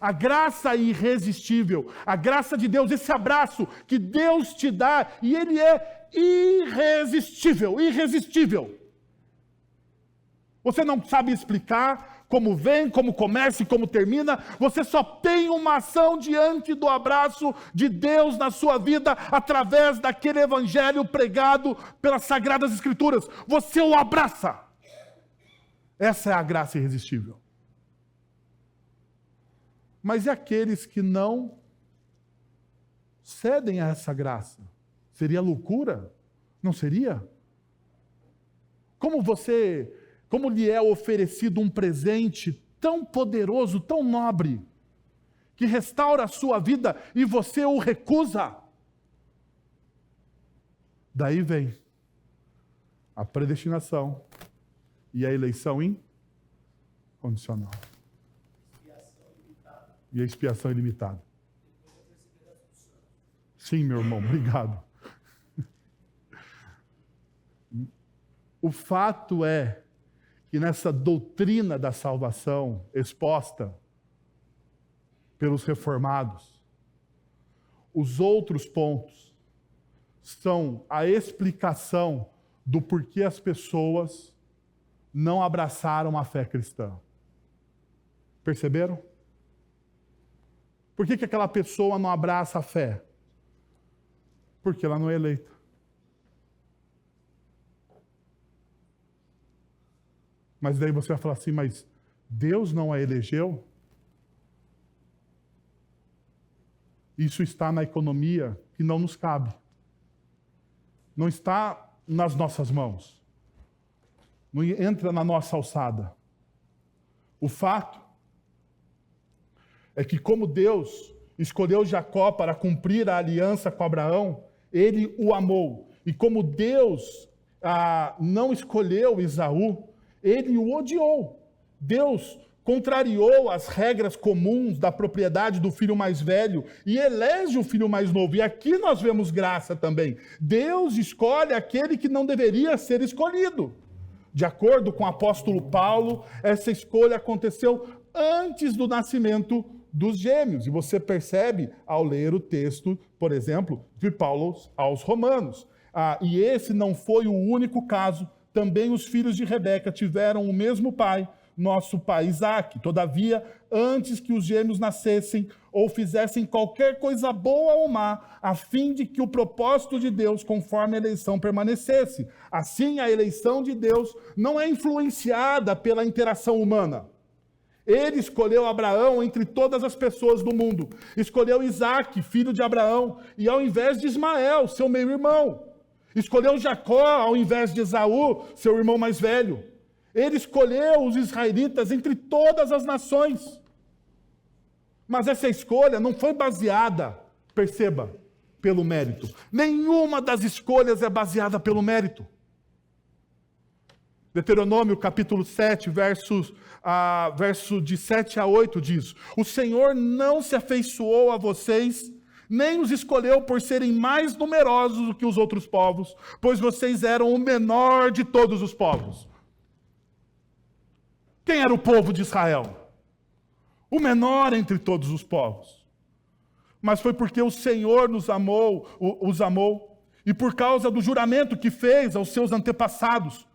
S1: A graça irresistível, a graça de Deus, esse abraço que Deus te dá, e ele é irresistível, irresistível. Você não sabe explicar como vem, como começa e como termina, você só tem uma ação diante do abraço de Deus na sua vida, através daquele evangelho pregado pelas Sagradas Escrituras. Você o abraça. Essa é a graça irresistível. Mas e aqueles que não cedem a essa graça? Seria loucura? Não seria? Como você como lhe é oferecido um presente tão poderoso, tão nobre, que restaura a sua vida e você o recusa. Daí vem a predestinação e a eleição incondicional. E a expiação ilimitada. Sim, meu irmão, obrigado. O fato é que nessa doutrina da salvação exposta pelos reformados, os outros pontos são a explicação do porquê as pessoas não abraçaram a fé cristã. Perceberam? Por que aquela pessoa não abraça a fé? Porque ela não é eleita. Mas daí você vai falar assim, mas Deus não a elegeu? Isso está na economia que não nos cabe. Não está nas nossas mãos. Não entra na nossa alçada. O fato é que como Deus escolheu Jacó para cumprir a aliança com Abraão, ele o amou. E como Deus não escolheu Esaú, ele o odiou. Deus contrariou as regras comuns da propriedade do filho mais velho e elege o filho mais novo. E aqui nós vemos graça também. Deus escolhe aquele que não deveria ser escolhido. De acordo com o apóstolo Paulo, essa escolha aconteceu antes do nascimento dos gêmeos. E você percebe ao ler o texto, por exemplo, de Paulo aos Romanos. E esse não foi o único caso. Também os filhos de Rebeca tiveram o mesmo pai, nosso pai Isaque. Todavia, antes que os gêmeos nascessem ou fizessem qualquer coisa boa ou má, a fim de que o propósito de Deus, conforme a eleição, permanecesse. Assim, a eleição de Deus não é influenciada pela interação humana. Ele escolheu Abraão entre todas as pessoas do mundo. Escolheu Isaque, filho de Abraão, e ao invés de Ismael, seu meio-irmão. Escolheu Jacó ao invés de Esaú, seu irmão mais velho. Ele escolheu os israelitas entre todas as nações. Mas essa escolha não foi baseada, perceba, pelo mérito. Nenhuma das escolhas é baseada pelo mérito. Deuteronômio capítulo 7, verso de 7 a 8 diz: O Senhor não se afeiçoou a vocês, nem os escolheu por serem mais numerosos do que os outros povos, pois vocês eram o menor de todos os povos. Quem era o povo de Israel? O menor entre todos os povos. Mas foi porque o Senhor os amou, e por causa do juramento que fez aos seus antepassados.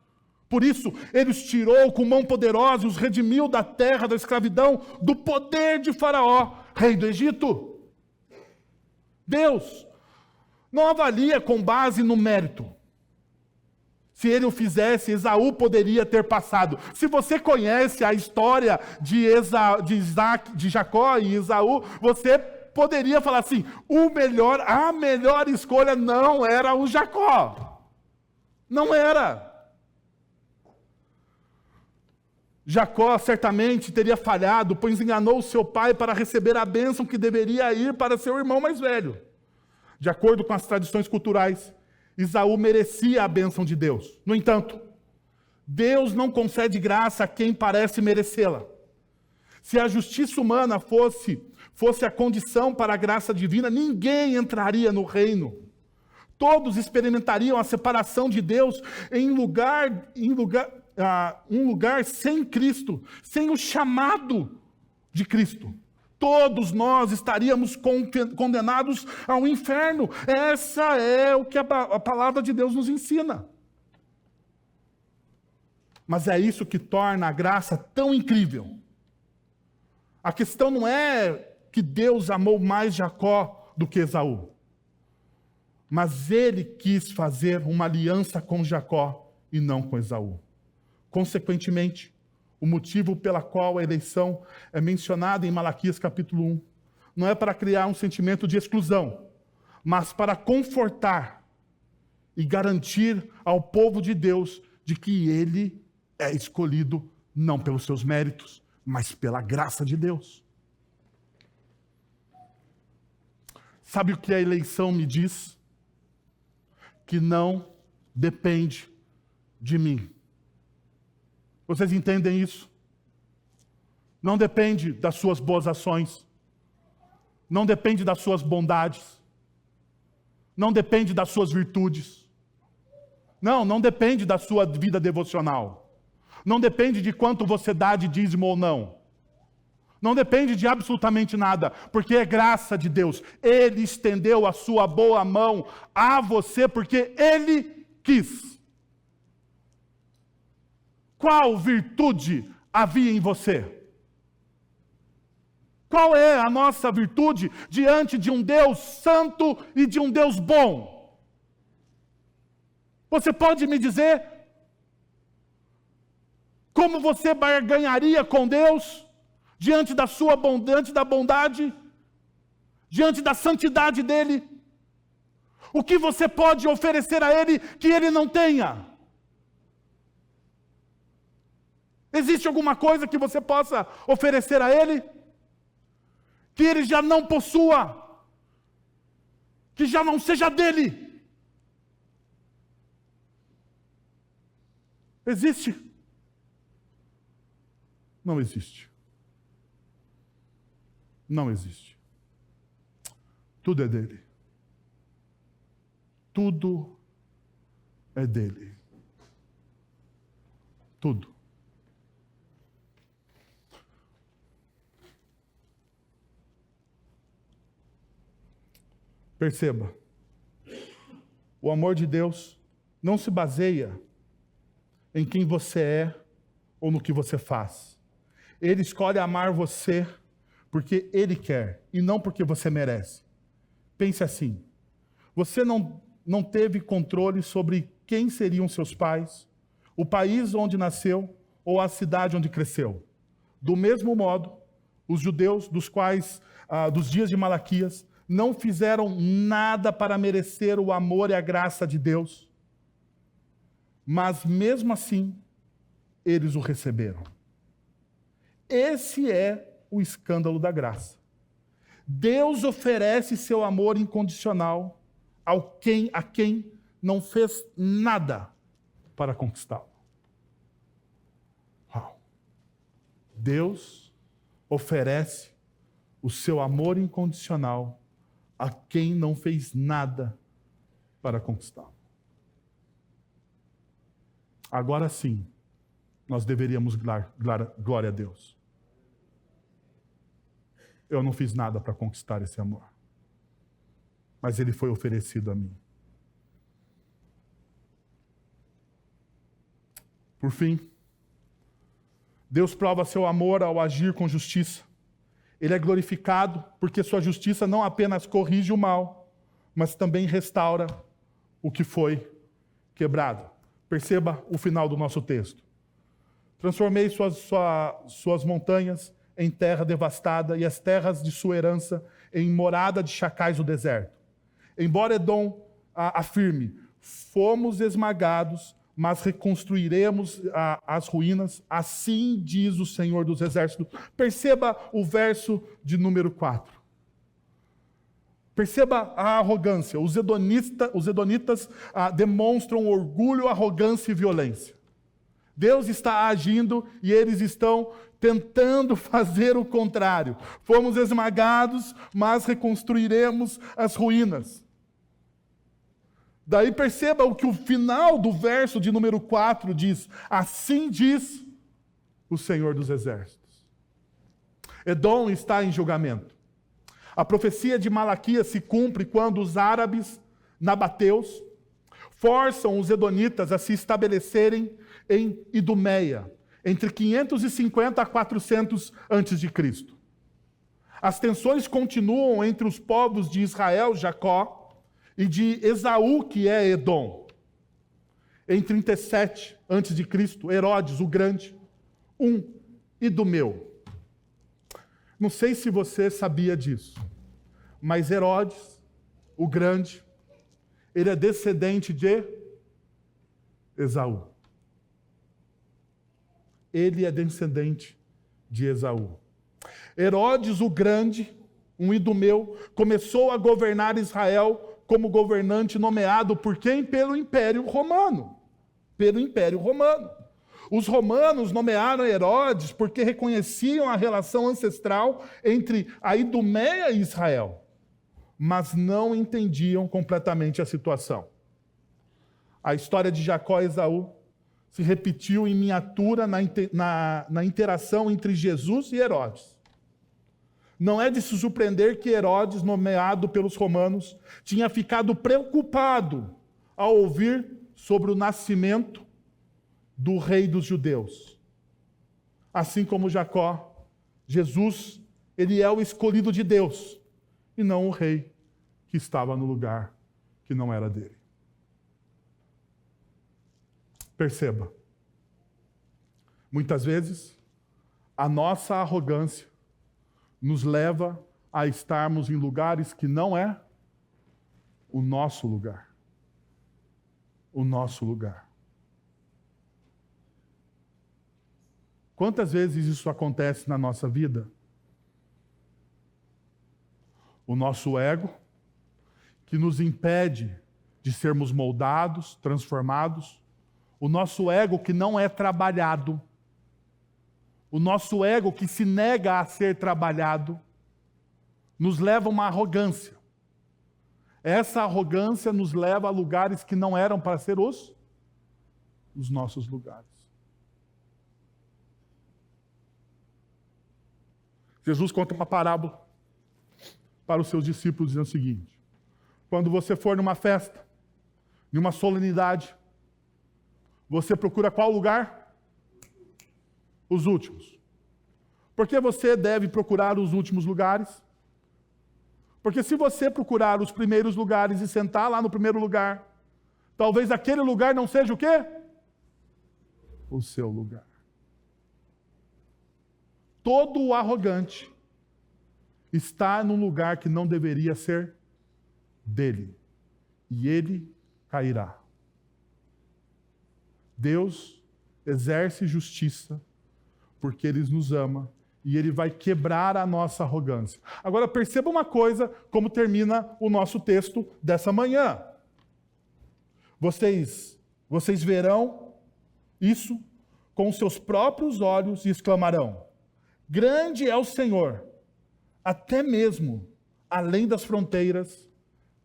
S1: Por isso, ele os tirou com mão poderosa e os redimiu da terra da escravidão, do poder de Faraó, rei do Egito. Deus não avalia com base no mérito. Se ele o fizesse, Esaú poderia ter passado. Se você conhece a história de Jacó e Esaú, você poderia falar assim, a melhor escolha não era o Jacó. Não era. Jacó certamente teria falhado, pois enganou seu pai para receber a bênção que deveria ir para seu irmão mais velho. De acordo com as tradições culturais, Esaú merecia a bênção de Deus. No entanto, Deus não concede graça a quem parece merecê-la. Se a justiça humana fosse a condição para a graça divina, ninguém entraria no reino. Todos experimentariam a separação de Deus em um lugar sem Cristo, sem o chamado de Cristo. Todos nós estaríamos condenados ao inferno. Essa é o que a palavra de Deus nos ensina. Mas é isso que torna a graça tão incrível. A questão não é que Deus amou mais Jacó do que Esaú. Mas ele quis fazer uma aliança com Jacó e não com Esaú. Consequentemente, o motivo pela qual a eleição é mencionada em Malaquias capítulo 1 não é para criar um sentimento de exclusão, mas para confortar e garantir ao povo de Deus de que ele é escolhido não pelos seus méritos, mas pela graça de Deus. Sabe o que a eleição me diz? Que não depende de mim. Vocês entendem isso? Não depende das suas boas ações. Não depende das suas bondades. Não depende das suas virtudes. Não depende da sua vida devocional. Não depende de quanto você dá de dízimo ou não. Não depende de absolutamente nada, porque é graça de Deus. Ele estendeu a sua boa mão a você porque Ele quis. Qual virtude havia em você? Qual é a nossa virtude diante de um Deus santo e de um Deus bom? Você pode me dizer como você barganharia com Deus diante da sua bondade, da bondade, diante da santidade dele? O que você pode oferecer a Ele que Ele não tenha? Existe alguma coisa que você possa oferecer a Ele que Ele já não possua, que já não seja dele? Existe? Não existe. Não existe. Tudo é dele. Tudo é dele. Tudo. Perceba, o amor de Deus não se baseia em quem você é ou no que você faz. Ele escolhe amar você porque Ele quer e não porque você merece. Pense assim, você não teve controle sobre quem seriam seus pais, o país onde nasceu ou a cidade onde cresceu. Do mesmo modo, os judeus dos dias de Malaquias não fizeram nada para merecer o amor e a graça de Deus, mas mesmo assim, eles o receberam. Esse é o escândalo da graça. Deus oferece seu amor incondicional a quem não fez nada para conquistá-lo. Uau. Deus oferece o seu amor incondicional a quem não fez nada para conquistá-lo. Agora sim, nós deveríamos dar glória a Deus. Eu não fiz nada para conquistar esse amor, mas ele foi oferecido a mim. Por fim, Deus prova seu amor ao agir com justiça. Ele é glorificado porque sua justiça não apenas corrige o mal, mas também restaura o que foi quebrado. Perceba o final do nosso texto. Transformei suas montanhas em terra devastada e as terras de sua herança em morada de chacais do deserto. Embora Edom afirme, fomos esmagados, mas reconstruiremos as ruínas, assim diz o Senhor dos Exércitos. Perceba o verso de número 4. Perceba a arrogância. Os edonitas demonstram orgulho, arrogância e violência. Deus está agindo e eles estão tentando fazer o contrário. Fomos esmagados, mas reconstruiremos as ruínas. Daí perceba o que o final do verso de número 4 diz. Assim diz o Senhor dos Exércitos. Edom está em julgamento. A profecia de Malaquias se cumpre quando os árabes nabateus forçam os edonitas a se estabelecerem em Idumeia, entre 550 a 400 a.C. As tensões continuam entre os povos de Israel, Jacó, e de Esaú, que é Edom. Em 37 a.C., Herodes, o Grande, idumeu. Não sei se você sabia disso, mas Herodes, o Grande, ele é descendente de Esaú. ele é descendente de Esaú. Herodes o Grande, um idumeu, começou a governar Israel como governante nomeado por quem? Pelo Império Romano. Pelo Império Romano. Os romanos nomearam Herodes porque reconheciam a relação ancestral entre a Idumeia e Israel, mas não entendiam completamente a situação. A história de Jacó e Esaú se repetiu em miniatura na interação entre Jesus e Herodes. Não é de se surpreender que Herodes, nomeado pelos romanos, tinha ficado preocupado ao ouvir sobre o nascimento do rei dos judeus. Assim como Jacó, Jesus, ele é o escolhido de Deus, e não o rei que estava no lugar que não era dele. Perceba, muitas vezes a nossa arrogância nos leva a estarmos em lugares que não é o nosso lugar. O nosso lugar. Quantas vezes isso acontece na nossa vida? O nosso ego, que nos impede de sermos moldados, transformados. O nosso ego que não é trabalhado. O nosso ego que se nega a ser trabalhado, nos leva a uma arrogância. Essa arrogância nos leva a lugares que não eram para ser os nossos lugares. Jesus conta uma parábola para os seus discípulos, dizendo o seguinte: quando você for numa festa, numa solenidade, você procura qual lugar? Os últimos. Por que você deve procurar os últimos lugares? Porque se você procurar os primeiros lugares e sentar lá no primeiro lugar, talvez aquele lugar não seja o quê? O seu lugar. Todo o arrogante está num lugar que não deveria ser dele. E ele cairá. Deus exerce justiça porque Ele nos ama e Ele vai quebrar a nossa arrogância. Agora perceba uma coisa, como termina o nosso texto dessa manhã. Vocês verão isso com seus próprios olhos e exclamarão: grande é o Senhor, até mesmo além das fronteiras,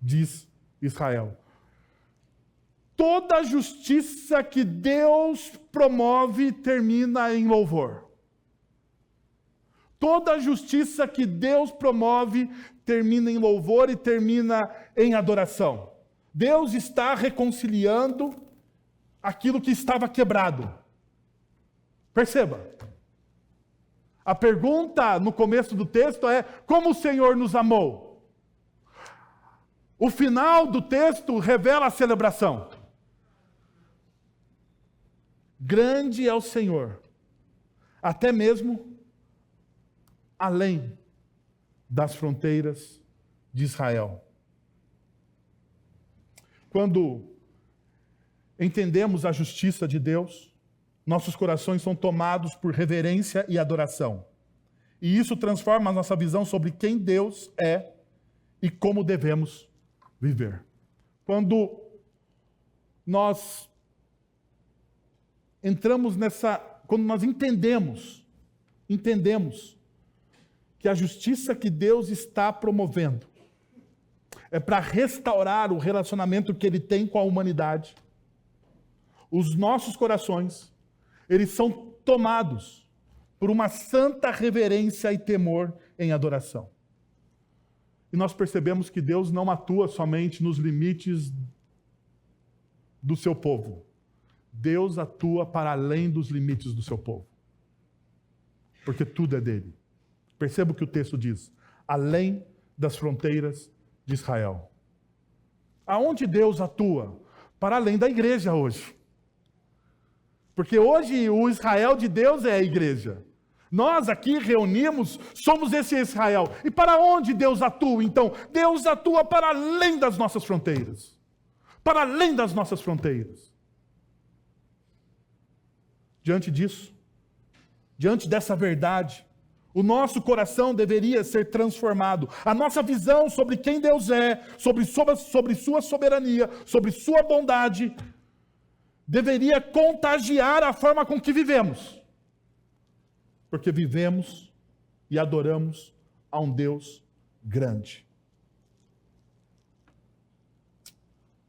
S1: diz Israel. Toda a justiça que Deus promove termina em louvor. Toda a justiça que Deus promove termina em louvor e termina em adoração. Deus está reconciliando aquilo que estava quebrado. Perceba. A pergunta no começo do texto é: como o Senhor nos amou? O final do texto revela a celebração. Grande é o Senhor, até mesmo além das fronteiras de Israel. Quando entendemos a justiça de Deus, nossos corações são tomados por reverência e adoração. E isso transforma a nossa visão sobre quem Deus é e como devemos viver. Quando nós quando nós entendemos que a justiça que Deus está promovendo é para restaurar o relacionamento que Ele tem com a humanidade, os nossos corações, eles são tomados por uma santa reverência e temor em adoração. E nós percebemos que Deus não atua somente nos limites do seu povo. Deus atua para além dos limites do seu povo. Porque tudo é dele. Perceba o que o texto diz: além das fronteiras de Israel. Aonde Deus atua? Para além da igreja hoje. Porque hoje o Israel de Deus é a igreja. Nós aqui reunimos, somos esse Israel. E para onde Deus atua, então? Deus atua para além das nossas fronteiras. Para além das nossas fronteiras. Diante disso, diante dessa verdade, o nosso coração deveria ser transformado. A nossa visão sobre quem Deus é, sobre sua soberania, sobre sua bondade, deveria contagiar a forma com que vivemos. Porque vivemos e adoramos a um Deus grande.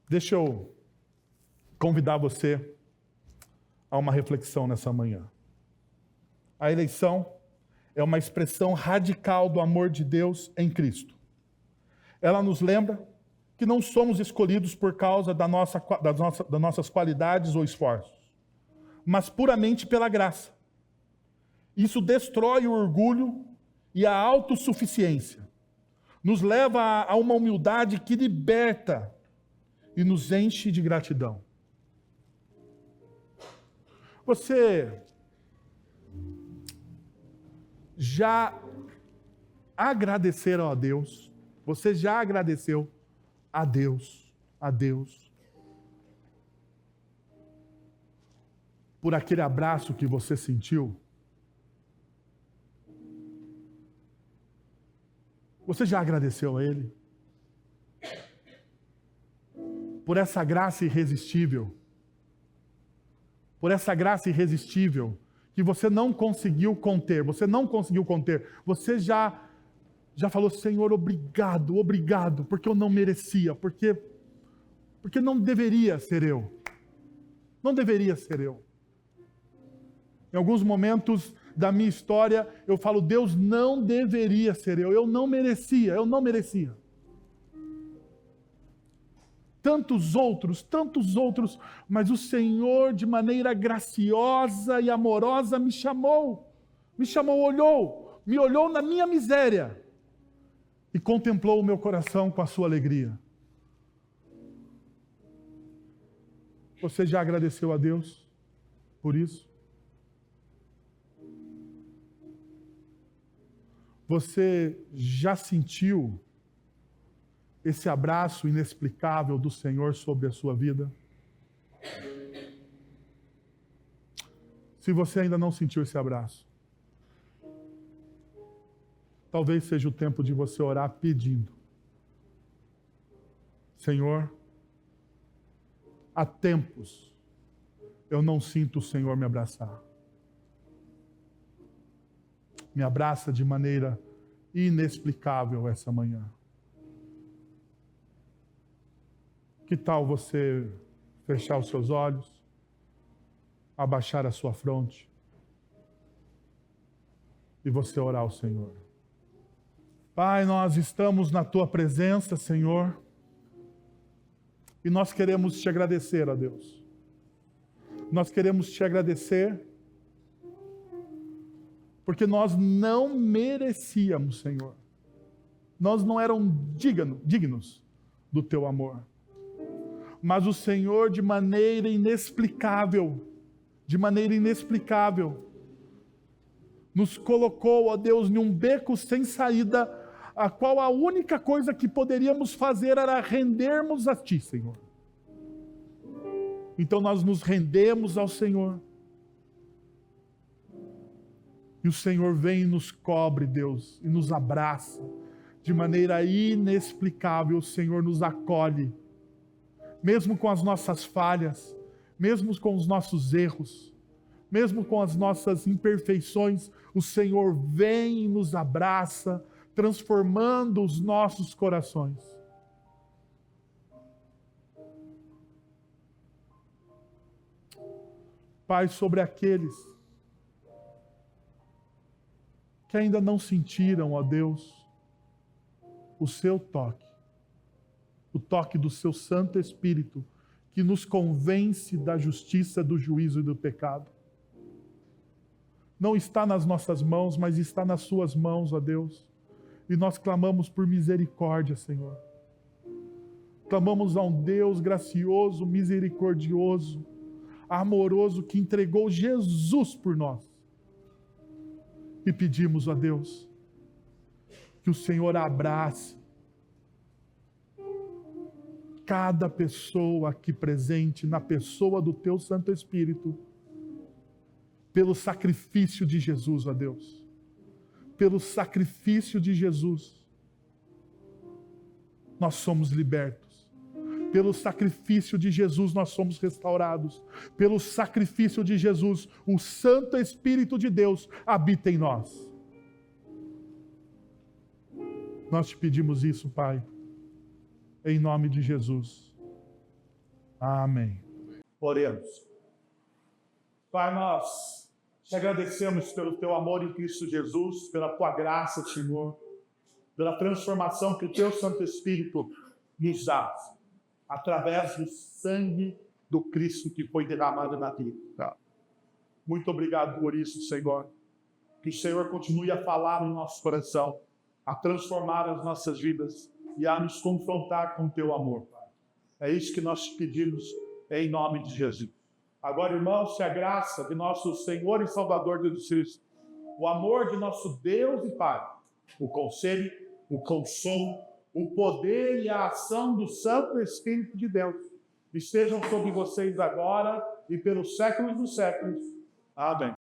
S1: Deixa eu convidar você a uma reflexão nessa manhã. A eleição é uma expressão radical do amor de Deus em Cristo. Ela nos lembra que não somos escolhidos por causa das nossas qualidades ou esforços, mas puramente pela graça. Isso destrói o orgulho e a autossuficiência. Nos leva a uma humildade que liberta e nos enche de gratidão. Você já agradeceu a Deus? Você já agradeceu a Deus por aquele abraço que você sentiu? Você já agradeceu a Ele? Por essa graça irresistível. Por essa graça irresistível que você não conseguiu conter. Você já falou, Senhor, obrigado, porque eu não merecia, porque não deveria ser eu. Não deveria ser eu. Em alguns momentos da minha história, eu falo, Deus, não deveria ser eu não merecia. Tantos outros, mas o Senhor, de maneira graciosa e amorosa, me olhou na minha miséria e contemplou o meu coração com a sua alegria. Você já agradeceu a Deus por isso? Você já sentiu esse abraço inexplicável do Senhor sobre a sua vida? Se você ainda não sentiu esse abraço, talvez seja o tempo de você orar pedindo: Senhor, há tempos eu não sinto o Senhor me abraçar. Me abraça de maneira inexplicável essa manhã. Que tal você fechar os seus olhos, abaixar a sua fronte e você orar ao Senhor? Pai, nós estamos na Tua presença, Senhor, e nós queremos Te agradecer, ó Deus. Nós queremos Te agradecer porque nós não merecíamos, Senhor. Nós não éramos dignos do Teu amor. Mas o Senhor, de maneira inexplicável, nos colocou, ó Deus, em um beco sem saída, a qual a única coisa que poderíamos fazer era rendermos a Ti, Senhor. Então nós nos rendemos ao Senhor. E o Senhor vem e nos cobre, Deus, e nos abraça. De maneira inexplicável, o Senhor nos acolhe. Mesmo com as nossas falhas, mesmo com os nossos erros, mesmo com as nossas imperfeições, o Senhor vem e nos abraça, transformando os nossos corações. Pai, sobre aqueles que ainda não sentiram, ó Deus, o Seu toque, o toque do Seu Santo Espírito, que nos convence da justiça, do juízo e do pecado. Não está nas nossas mãos, mas está nas Suas mãos, ó Deus. E nós clamamos por misericórdia, Senhor. Clamamos a um Deus gracioso, misericordioso, amoroso, que entregou Jesus por nós. E pedimos a Deus que o Senhor abrace cada pessoa aqui presente na pessoa do Teu Santo Espírito, pelo sacrifício de Jesus, ó Deus. Pelo sacrifício de Jesus, nós somos libertos. Pelo sacrifício de Jesus, nós somos restaurados. Pelo sacrifício de Jesus, o Santo Espírito de Deus habita em nós. Nós te pedimos isso, Pai, em nome de Jesus. Amém. Oremos. Pai, nós te agradecemos pelo teu amor em Cristo Jesus, pela tua graça, Senhor, pela transformação que o teu Santo Espírito nos dá, através do sangue do Cristo que foi derramado na terra. Muito obrigado por isso, Senhor. Que o Senhor continue a falar no nosso coração, a transformar as nossas vidas e a nos confrontar com o teu amor, Pai. É isso que nós te pedimos em nome de Jesus. Agora, irmãos, se a graça de nosso Senhor e Salvador Jesus Cristo, o amor de nosso Deus e Pai, o conselho, o consolo, o poder e a ação do Santo Espírito de Deus estejam sobre vocês agora e pelos séculos dos séculos. Amém.